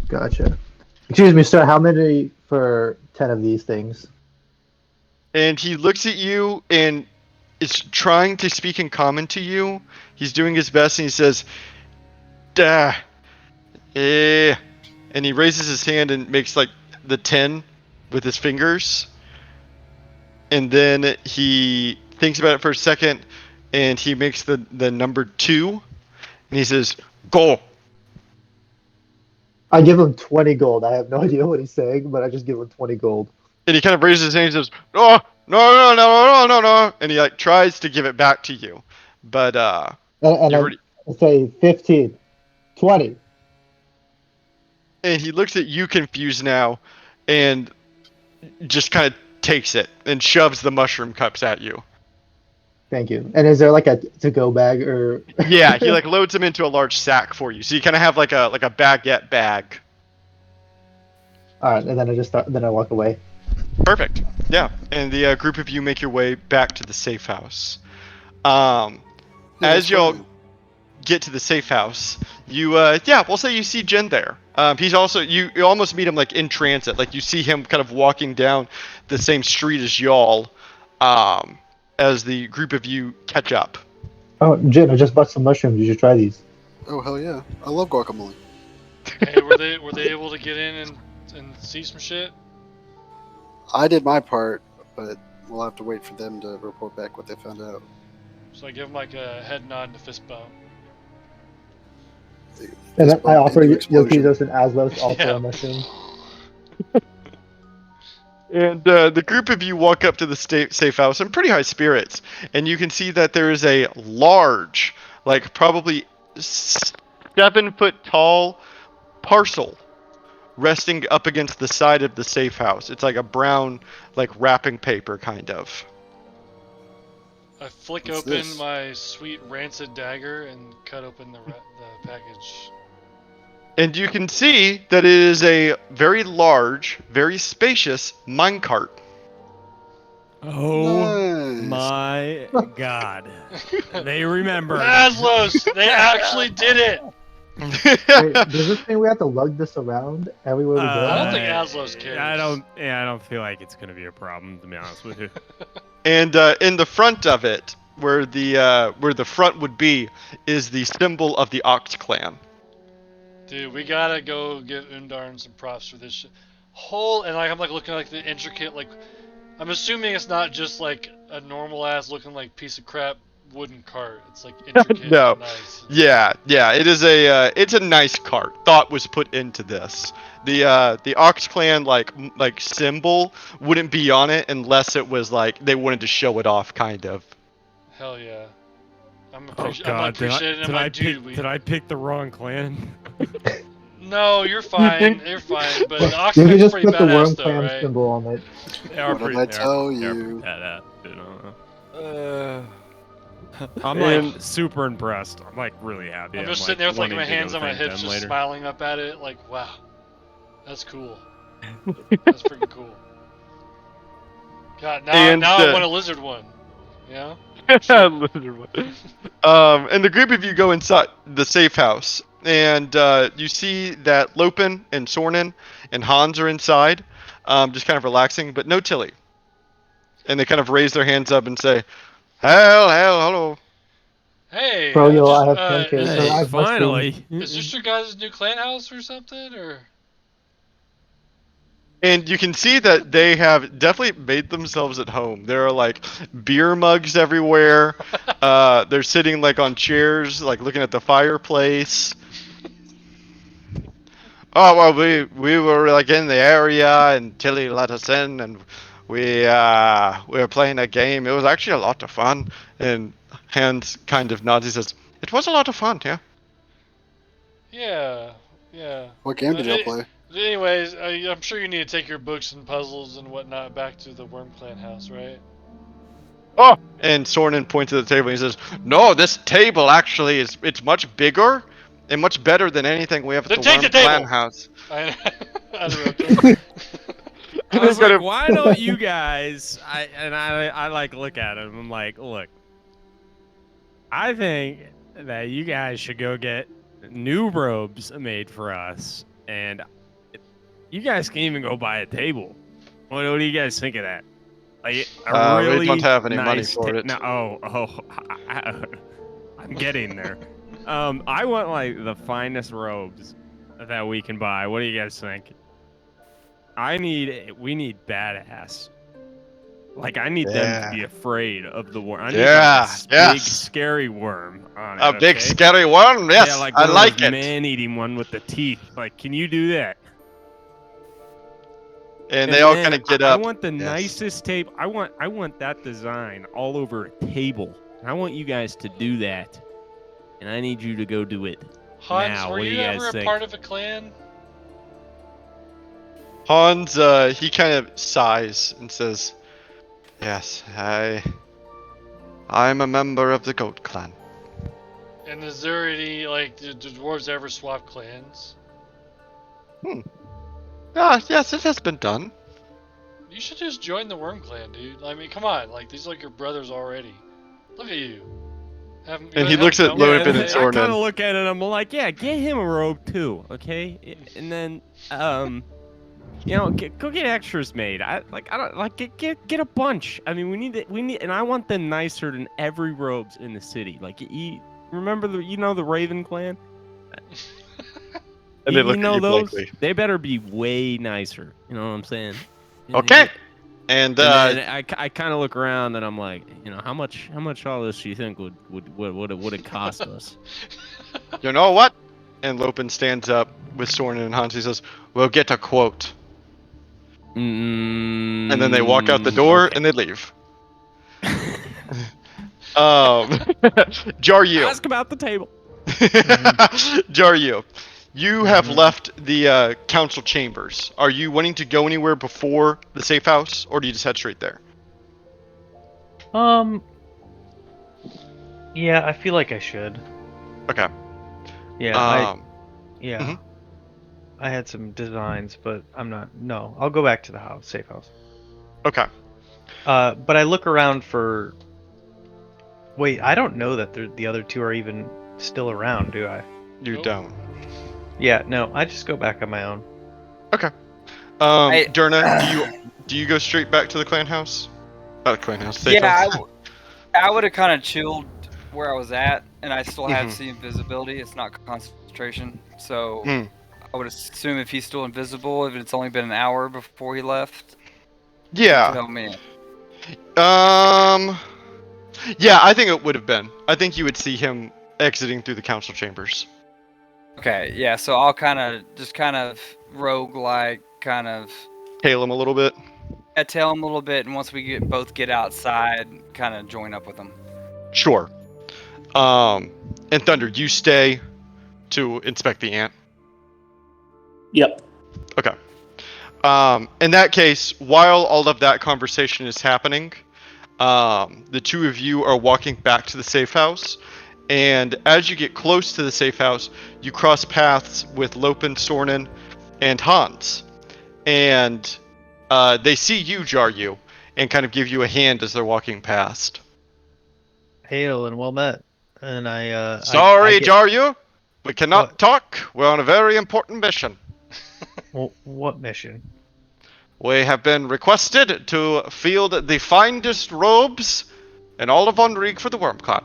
Gotcha. Excuse me, sir. How many for 10 of these things? And he looks at you and is trying to speak in common to you. He's doing his best, and he says, "Dah, eh," and he raises his hand and makes like the 10 with his fingers. And then he thinks about it for a second, and he makes the number 2, and he says, "Go." I give him 20 gold. I have no idea what he's saying, but I just give him 20 gold. And he kind of raises his hand and says, "Oh, no," and he like tries to give it back to you, but And you've I already. say 15, 20. And he looks at you confused now, and just kind of takes it and shoves the mushroom cups at you. Thank you. And is there like a to-go bag or? Yeah, he like loads them into a large sack for you, so you kind of have like a baguette bag. All right, and then I walk away. Perfect. Yeah, and the group of you make your way back to the safe house. As y'all get to the safe house, you we'll say you see Jen there. He's also you almost meet him like in transit, like you see him kind of walking down the same street as y'all, as the group of you catch up. Oh, Jin, I just bought some mushrooms. You should try these. Oh hell yeah! I love guacamole. Hey, were they able to get in and see some shit? I did my part, but we'll have to wait for them to report back what they found out. So I give him like a head nod and a fist bump. And then I offer Explosion. Yokizos and Aslos also Yeah. a mushroom. And the group of you walk up to the safe house in pretty high spirits, and you can see that there is a large, like probably 7 foot tall parcel resting up against the side of the safe house. It's like a brown, like wrapping paper kind of. I flick What's open this? my sweet rancid dagger and cut open the package. And you can see that it is a very large, very spacious minecart. Oh Nice. my god. They remembered. Aslos! They actually did it! Wait, does this mean we have to lug this around everywhere we go? I don't think Uh, Aslos cares. I don't feel like it's gonna be a problem, to be honest with you. And in the front of it, where the front would be, is the symbol of the Ox Clan. Dude, we gotta go give Undarn some props for this whole, and like I'm like looking like the intricate, like I'm assuming it's not just like a normal ass looking like piece of crap wooden cart. It's like intricate No. and nice. Yeah, it is it's a nice cart. Thought was put into this. The Ox Clan like symbol wouldn't be on it unless it was like they wanted to show it off, kind of. Hell yeah. I'm Oh I'm god, appreciating it. I'm like, dude, did I pick the wrong clan? No, you're fine. You're fine. But the You Oxford's can just pretty put the worm badass though, clan right? symbol on it. They are What did pretty, I they are- tell they are you? pretty badass, you know. Uh, I'm like super impressed. I'm like really happy. I'm just like, sitting there with like wanting my to go hands on my thank hips, them just later. smiling up at it. Like, wow, that's cool. That's freaking cool. God, now I want a lizard one. You know? And the group of you go inside the safe house, and you see that Lopin and Sornin and Hans are inside, just kind of relaxing, but no Tilly. And they kind of raise their hands up and say, hello. Hey, Bro, yo, I just, have pancakes. Hey, I've finally. is this your guys' new clan house or something, or? And you can see that they have definitely made themselves at home. There are like beer mugs everywhere. They're sitting like on chairs, like looking at the fireplace. Oh well, we were like in the area, and Tilly let us in, and we were playing a game. It was actually a lot of fun. And Hans kind of nods. He says, "It was a lot of fun, yeah." Yeah. What game did y'all play? Anyways, I'm sure you need to take your books and puzzles and whatnot back to the Worm Clan house, right? Oh! And Sornin points to the table and he says, "No, this table actually it's much bigger and much better than anything we have at Then the take Worm the table!" Clan house." I interrupted. I was Gotta- like, why don't you guys? I like look at him. I'm like, look, I think that you guys should go get new robes made for us, and you guys can even go buy a table. What do you guys think of that? Like a we really don't have any money nice for it. No, I'm getting there. I want like the finest robes that we can buy. What do you guys think? We need badass. Like I need them to be afraid of the worm. I need like, a big scary worm on it, A big okay? scary worm? Yes, Yeah, like I one of like those it. man-eating one with the teeth. Like, can you do that? And they all then kind of get I up. want the Yes. nicest table. I want that design all over a table. I want you guys to do that, and I need you to go do it. Hans, Now, were what do you you guys ever a think? part of a clan? Hans, he kind of sighs and says, "Yes, I'm a member of the Goat Clan." And is there any, like, did the dwarves ever swap clans? Ah, yes, it has been done. You should just join the Worm Clan, dude. I mean, come on, like, these are like your brothers already. Look at you. And he looks at Yeah, Lopin and I kind of Sornin. look at it. I'm like, yeah, get him a robe too, okay? And then, you know, go get extras made. I don't like get a bunch. I mean, we need, and I want them nicer than every robes in the city. Like, you remember the Raven Clan? And they look you at know you those? blankly. They better be way nicer. You know what I'm saying? Okay. And And then I kind of look around and I'm like, you know, how much all this do you think would it cost us? you know what? And Lopin stands up with Sornin and Hans. He says, "We'll get a quote." And And then they walk out the door and they leave. Jaryu. Ask about the table. Jaryu. You have Mhm. left the council chambers. Are you wanting to go anywhere before the safe house, or do you just head straight there? Yeah, I feel like I should. Okay. Yeah, yeah. mhm. I had some designs, but I'm not. No, I'll go back to the house, safe house. Okay. But I look around for. Wait, I don't know that the other two are even still around, do I? You Nope. don't. Yeah, no, I just go back on my own. Okay. I, Derna, do you go straight back to the clan house? Not the clan house, safe yeah, house. I would have kind of chilled where I was at, and I still have Mhm. see invisibility. It's not concentration, so Hmm. I would assume if he's still invisible, if it's only been an hour before he left, Yeah. tell me. Yeah, I think it would have been. I think you would see him exiting through the council chambers. Okay, yeah, so I'll kind of rogue like, kind of Tail him a little bit. tell him a little bit, and once we both get outside, kind of join up with him. Sure. And Thunder, you stay to inspect the ant. Yep. Okay. In that case, while all of that conversation is happening, the two of you are walking back to the safe house, and as you get close to the safe house, you cross paths with Lopen, Sornin, and Hans. And they see you, Jaryu, and kind of give you a hand as they're walking past. Hail and well met. And I Sorry, get Jaryu, we cannot what? talk. We're on a very important mission. Well, what mission? We have been requested to field the finest robes in all of Enrique for the Worm Clan.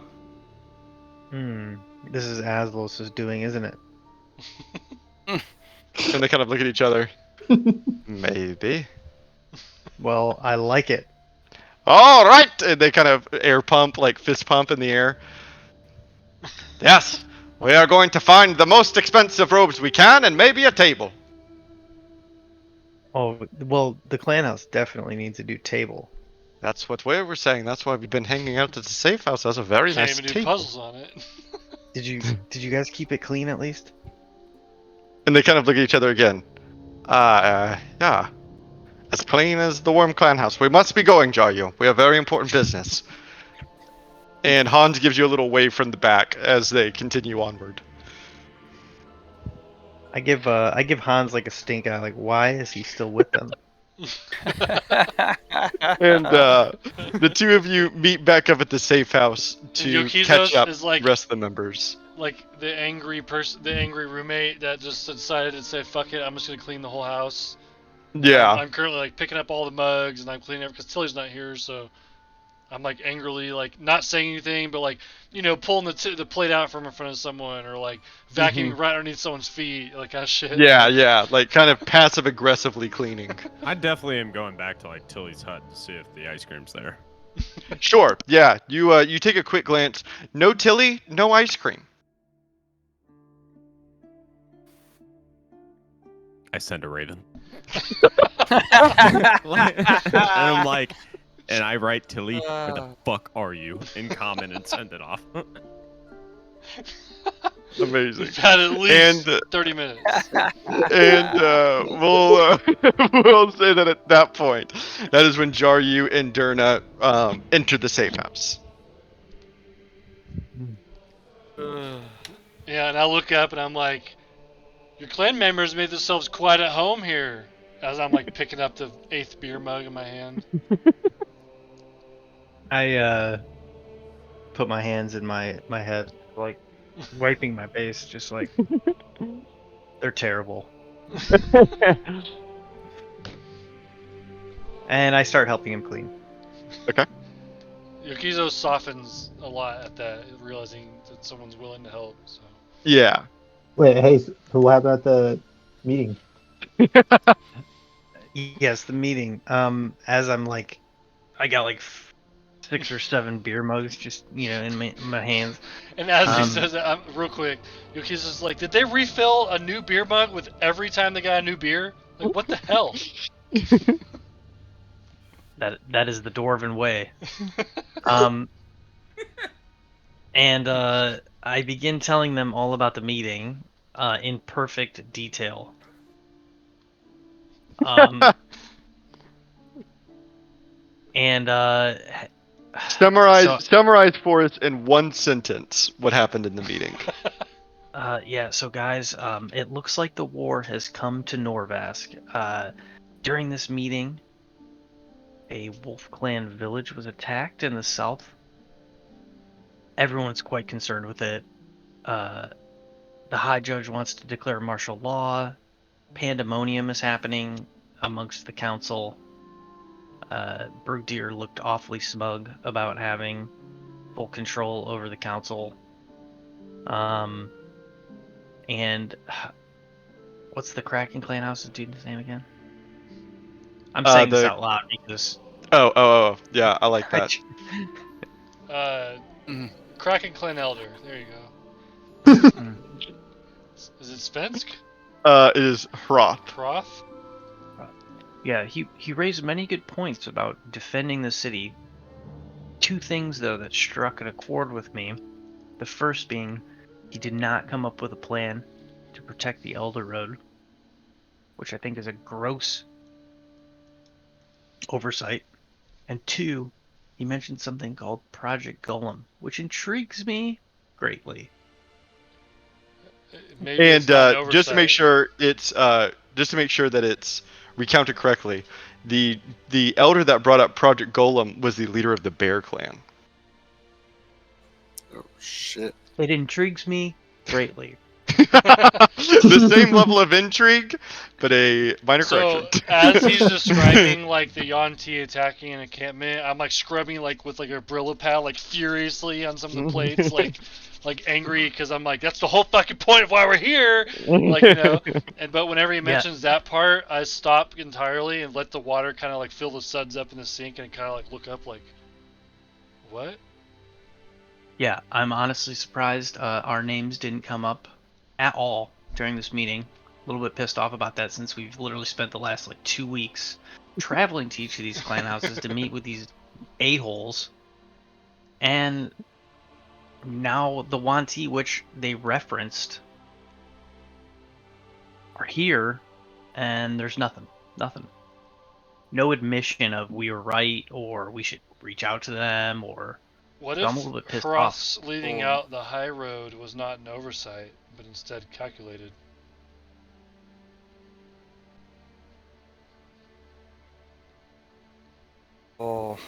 This is Aslos' doing, isn't it? And they kind of look at each other. Maybe. Well, I like it. All right! And they kind of air pump, like fist pump in the air. Yes, we are going to find the most expensive robes we can and maybe a table. Oh, well, the clan house definitely needs a new table. That's what we were saying. That's why we've been hanging out at the safe house. That's a very Can't nice even do table. puzzles on it. Did you guys keep it clean at least? And they kind of look at each other again. Yeah. As clean as the Worm Clan house. We must be going, Jaryu. We have very important business. And Hans gives you a little wave from the back as they continue onward. I give Hans like a stink eye, like why is he still with them? And the two of you meet back up at the safe house to Yukizos catch up is like- the rest of the members. Like the angry person, the angry roommate that just decided to say, "Fuck it, I'm just gonna clean the whole house." Yeah. I'm currently like picking up all the mugs and I'm cleaning it because Tilly's not here, so I'm like angrily like not saying anything, but like pulling the plate out from in front of someone or like vacuuming right underneath someone's feet, like that shit. Yeah, like kind of passive aggressively cleaning. I definitely am going back to like Tilly's hut to see if the ice cream's there. Sure. Yeah. You take a quick glance. No Tilly, no ice cream. I send a raven. And I'm like, and I write Tilly, where the fuck are you? In comment and send it off. Amazing. We've had at least And 30 minutes. and we'll we'll say that at that point, that is when Jaryu and Derna enter the safe house. Yeah, and I look up and I'm like, your clan members made themselves quite at home here. As I'm like picking up the 8th beer mug in my hand. I put my hands in my head, like wiping my face, just like they're terrible. And I start helping him clean. Okay. Yokizo softens a lot at that, realizing that someone's willing to help. So. Yeah. Wait, hey, so what happened at the meeting? Yes, the meeting. As I'm like, I got like 6 or 7 beer mugs just in my hands. And as he says that, real quick, Yokizo's like, did they refill a new beer mug with every time they got a new beer? Like, what the hell? That is the dwarven way. And I begin telling them all about the meeting, in perfect detail. Um, and so Summarize for us in one sentence what happened in the meeting. yeah, so guys, it looks like the war has come to Norvask. During this meeting, a Wolf Clan village was attacked in the south. Everyone's quite concerned with it. The High Judge wants to declare martial law. Pandemonium is happening amongst the council. Brugdir looked awfully smug about having full control over the council. And what's the Kraken Clan House's dude's name again? I'm saying this out loud because Yeah, I like that. Kraken Clan Elder. There you go. Is it Svensk? It is Hroth. Hroth? Yeah, he raised many good points about defending the city. Two things, though, that struck a chord with me. The first being he did not come up with a plan to protect the Elder Road, which I think is a gross oversight. And two, he mentioned something called Project Golem, which intrigues me greatly. Maybe And it's not an oversight. just to make sure that it's recounted correctly, the elder that brought up Project Golem was the leader of the Bear Clan. Oh shit! It intrigues me greatly. The same level of intrigue, but a minor correction. As he's describing like the Yonti attacking an encampment, I'm like scrubbing like with like a Brillo pad like furiously on some of the plates, like angry because I'm like that's the whole fucking point of why we're here, like you know. But whenever he mentions that part, I stop entirely and let the water kind of like fill the suds up in the sink and kind of like look up like, what? Yeah, I'm honestly surprised our names didn't come up at all during this meeting. A little bit pissed off about that since we've literally spent the last like 2 weeks traveling to each of these clan houses to meet with these a-holes. And now the Wanti, which they referenced, are here, and there's nothing. Nothing. No admission of we were right, or we should reach out to them, or... What So if I'm a little bit pissed Hroth's off. leading out the high road was not an oversight, but instead calculated? Well,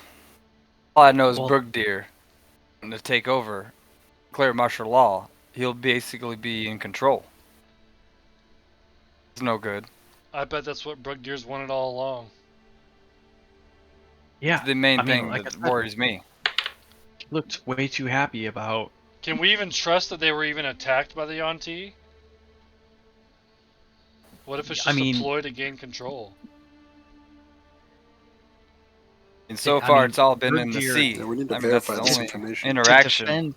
all I know is Brugdir, to take over, declare martial law, he'll basically be in control. It's no good. I bet that's what Brugdir's wanted all along. Yeah, It's the main thing like that worries me. He looked way too happy about... Can we even trust that they were even attacked by the Yonti? What if it's just a ploy to gain control? And so far, it's all been in the sea. Yeah, we need to that's verify the this only information. interaction.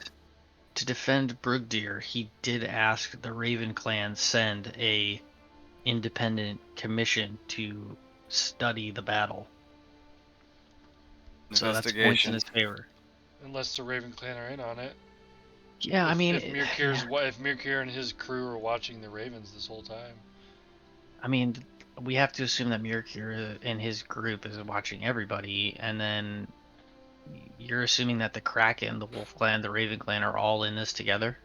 To defend Brugdir, he did ask the Raven Clan send a independent commission to study the battle. So that's points in his favor. Unless the Raven Clan are in on it. Yeah, I mean... If Mirkir and his crew are watching the Ravens this whole time. I mean, we have to assume that Mirkir and his group is watching everybody, and then you're assuming that the Kraken, the Wolf Clan, the Raven Clan are all in this together?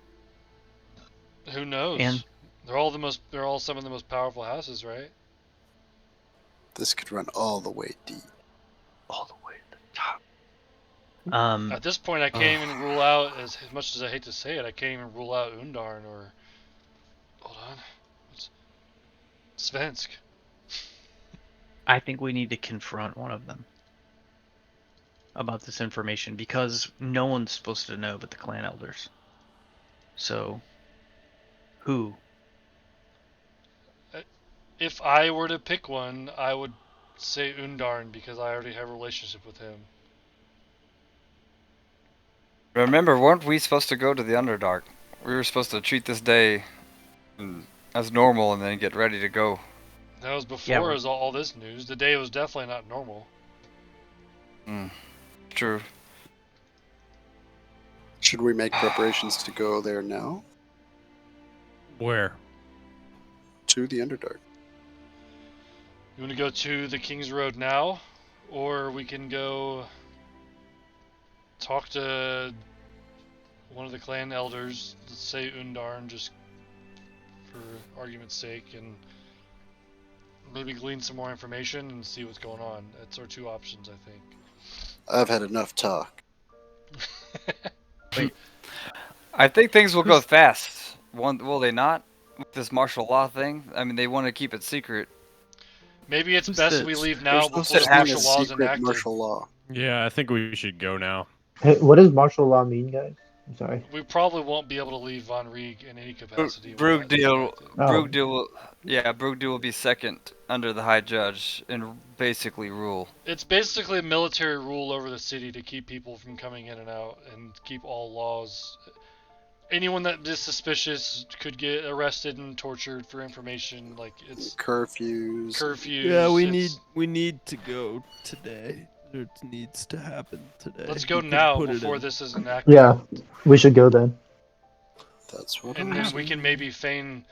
Who knows? And they're all some of the most powerful houses, right? This could run all the way deep. All the way to the top. At this point, I can't even rule out, as much as I hate to say it, I can't even rule out Undarn or... Hold on. Svensk. I think we need to confront one of them about this information, because no one's supposed to know but the clan elders. So, who? If I were to pick one, I would say Undarn, because I already have a relationship with him. Remember, weren't we supposed to go to the Underdark? We were supposed to treat this day as normal and then get ready to go. That was before all this news. The day was definitely not normal. True. Should we make preparations to go there now? Where? to the Underdark. You want to go to the King's Road now, or we can go talk to one of the clan elders, let's say Undarn, just for argument's sake, and maybe glean some more information and see what's going on. That's our two options, I think. I've had enough talk. I think things will go fast. Will they not? With this martial law thing? I mean, they want to keep it secret. Maybe it's Who best says? we leave There's now no before such thing martial as law is secret enacted. martial law. Yeah, I think we should go now. Hey, what does martial law mean, guys? I'm sorry. We probably won't be able to leave Von Rieg in any capacity. Brugdeal, Oh. Brugdeal will be second under the High Judge and basically rule. It's basically military rule over the city to keep people from coming in and out and keep all laws. Anyone that is suspicious could get arrested and tortured for information. Like it's Curfews. curfews. we need to go today. It needs to happen today. Let's go now before this is enacted. Yeah, we should go then. That's what And I'm then we saying. can maybe feign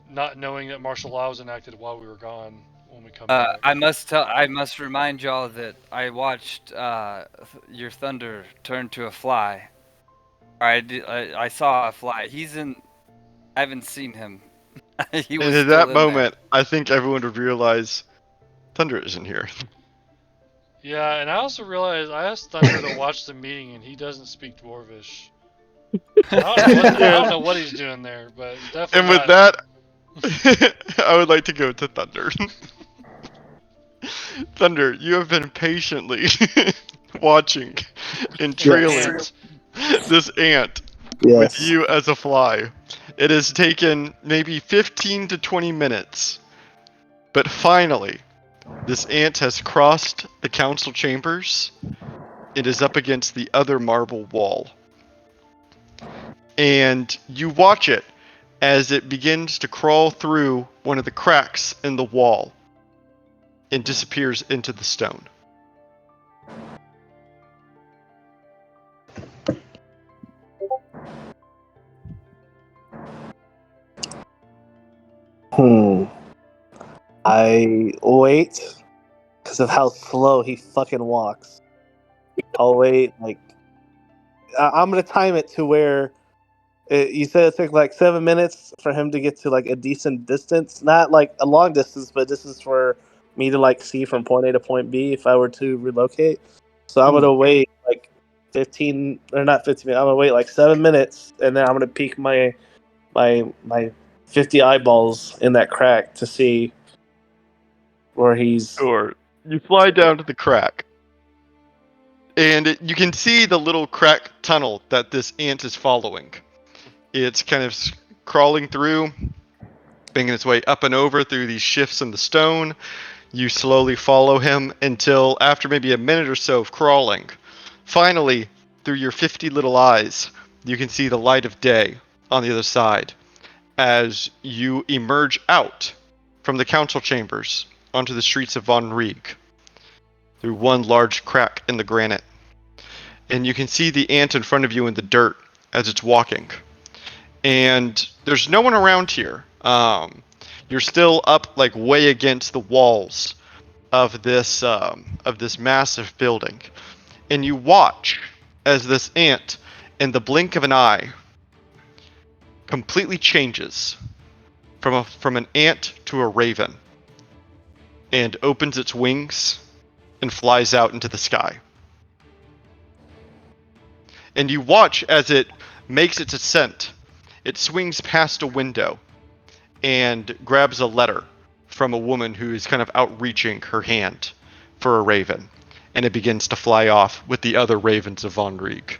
not knowing that martial law was enacted while we were gone when we come back. I must remind y'all that I watched your thunder turn to a fly. I saw a fly. I haven't seen him. He was And at still that in moment, I think everyone would realize Thunder isn't here. Yeah, and I also realized I asked Thunder to watch the meeting, and he doesn't speak Dwarvish. I don't know what he's doing there, but definitely. And with that, I would like to go to Thunder. Thunder, you have been patiently watching and trailing this ant with you as a fly. It has taken maybe 15 to 20 minutes, but finally, this ant has crossed the council chambers. It is up against the other marble wall. And you watch it as it begins to crawl through one of the cracks in the wall and disappears into the stone. I wait because of how slow he fucking walks. I'll wait. I'm gonna time it to where you said it took like 7 minutes for him to get to like a decent distance, not like a long distance, but this is for me to like see from point A to point B if I were to relocate. So I'm gonna wait like 15 or not 15 minutes. I'm gonna wait like 7 minutes, and then I'm gonna peek my 50 eyeballs in that crack to see where he's. Or you fly down to the crack, and you can see the little crack tunnel that this ant is following. It's kind of crawling through, making its way up and over through these shifts in the stone. You slowly follow him until, after maybe a minute or so of crawling, finally, through your 50 little eyes, you can see the light of day on the other side as you emerge out from the council chambers onto the streets of Von Rieg through one large crack in the granite. And you can see the ant in front of you in the dirt as it's walking. And there's no one around here. You're still up like way against the walls of this massive building, and you watch as this ant, in the blink of an eye, completely changes from an ant to a raven, and opens its wings and flies out into the sky. And you watch as it makes its ascent. It swings past a window and grabs a letter from a woman who is kind of outreaching her hand for a raven. And it begins to fly off with the other ravens of Von Rieg.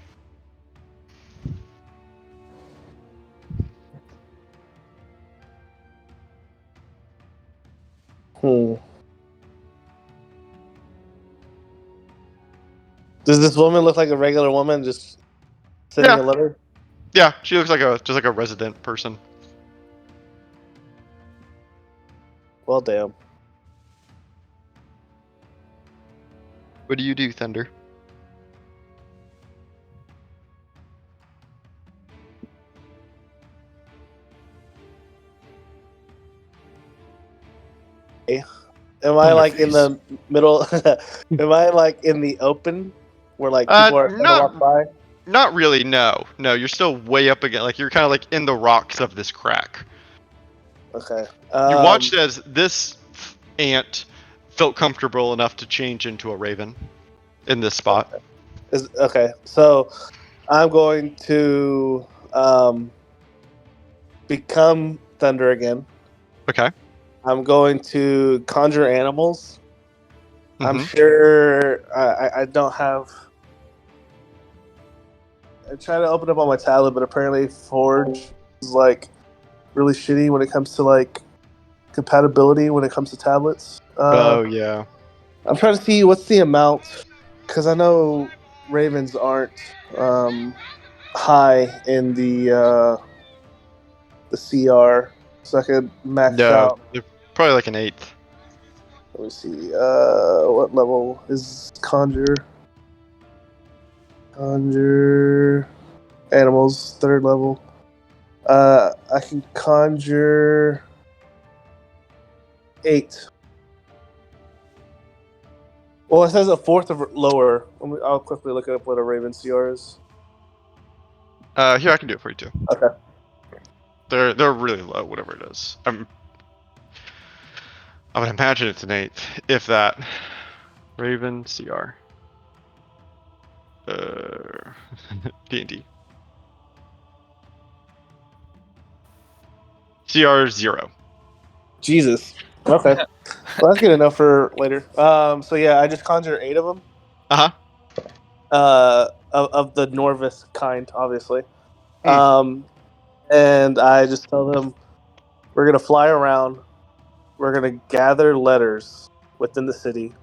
Does this woman look like a regular woman just sending a letter? Yeah, she looks like a resident person. Well, damn. What do you do, Thunder? Am I like in Thunderface. the middle? Am I like in the open where like people are gonna walk by? Not really. No, you're still way up again. Like you're kind of like in the rocks of this crack. Okay. You watched as this ant felt comfortable enough to change into a raven in this spot. Okay. So I'm going to become thunder again. Okay. I'm going to conjure animals. I'm Mhm. sure I don't have. I try to open up on my tablet, but apparently Forge is like really shitty when it comes to like compatibility when it comes to tablets. Oh yeah. I'm trying to see what's the amount because I know Ravens aren't high in the CR, so I could max No, out. they're probably like an 8th. Let me see. What level is Conjure? Conjure animals, 3rd level. I can conjure 8. Well, it says a 4th of lower. I'll quickly look up what a Raven CR is. Here I can do it for you too. Okay. They're really low, whatever it is. I would imagine it's an 8th, if that. Raven CR. D&D. CR 0. Jesus. Okay. Well, that's good enough for later. So yeah, I just conjure 8 of them. Uh-huh. Of the Norvis kind, obviously. Mm. And I just tell them we're gonna fly around. We're gonna gather letters within the city,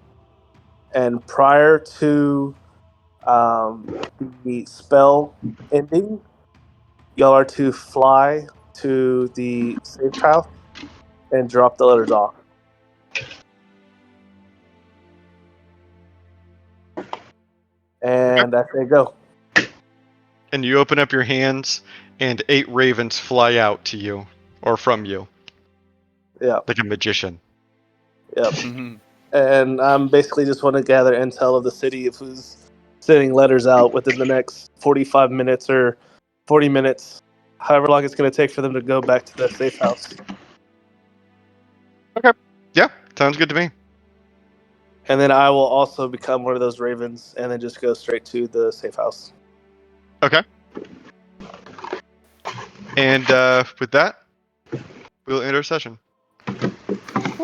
and prior to the spell ending, y'all are to fly to the safe house and drop the letters off. And I say go. And you open up your hands, and 8 ravens fly out to you, or from you, Yeah. like a magician. Yep. And I'm basically just want to gather intel of the city of who's sending letters out within the next 45 minutes or 40 minutes, however long it's going to take for them to go back to their safe house. Okay. Yeah, sounds good to me. And then I will also become one of those ravens and then just go straight to the safe house. Okay. And with that, we'll end our session.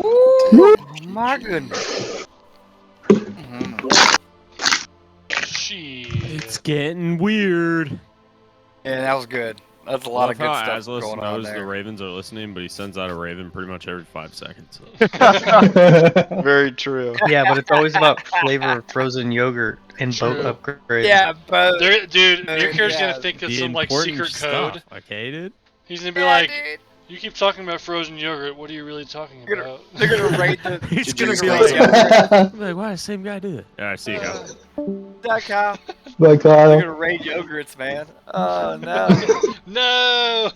Ooh, my goodness. Shit. It's getting weird. Yeah, that was good. That's a lot Love of good how stuff Aslos going on knows the there. Ravens are listening, but he sends out a Raven pretty much every 5 seconds. Very true. Yeah, but it's always about flavor of frozen yogurt and boat True. upgrades. Yeah, but Dude, Mirkar's yeah. gonna think it's The some like important secret stuff, code. okay, dude? He's gonna be Yeah, like, dude. "You keep talking about frozen yogurt. What are you really talking about?" They're gonna raid the. He's they're gonna be raid like, yogurt. I'm like, why the same guy do that? Alright, see you guys. .com. Like, They're gonna raid yogurts, man. Oh no. No.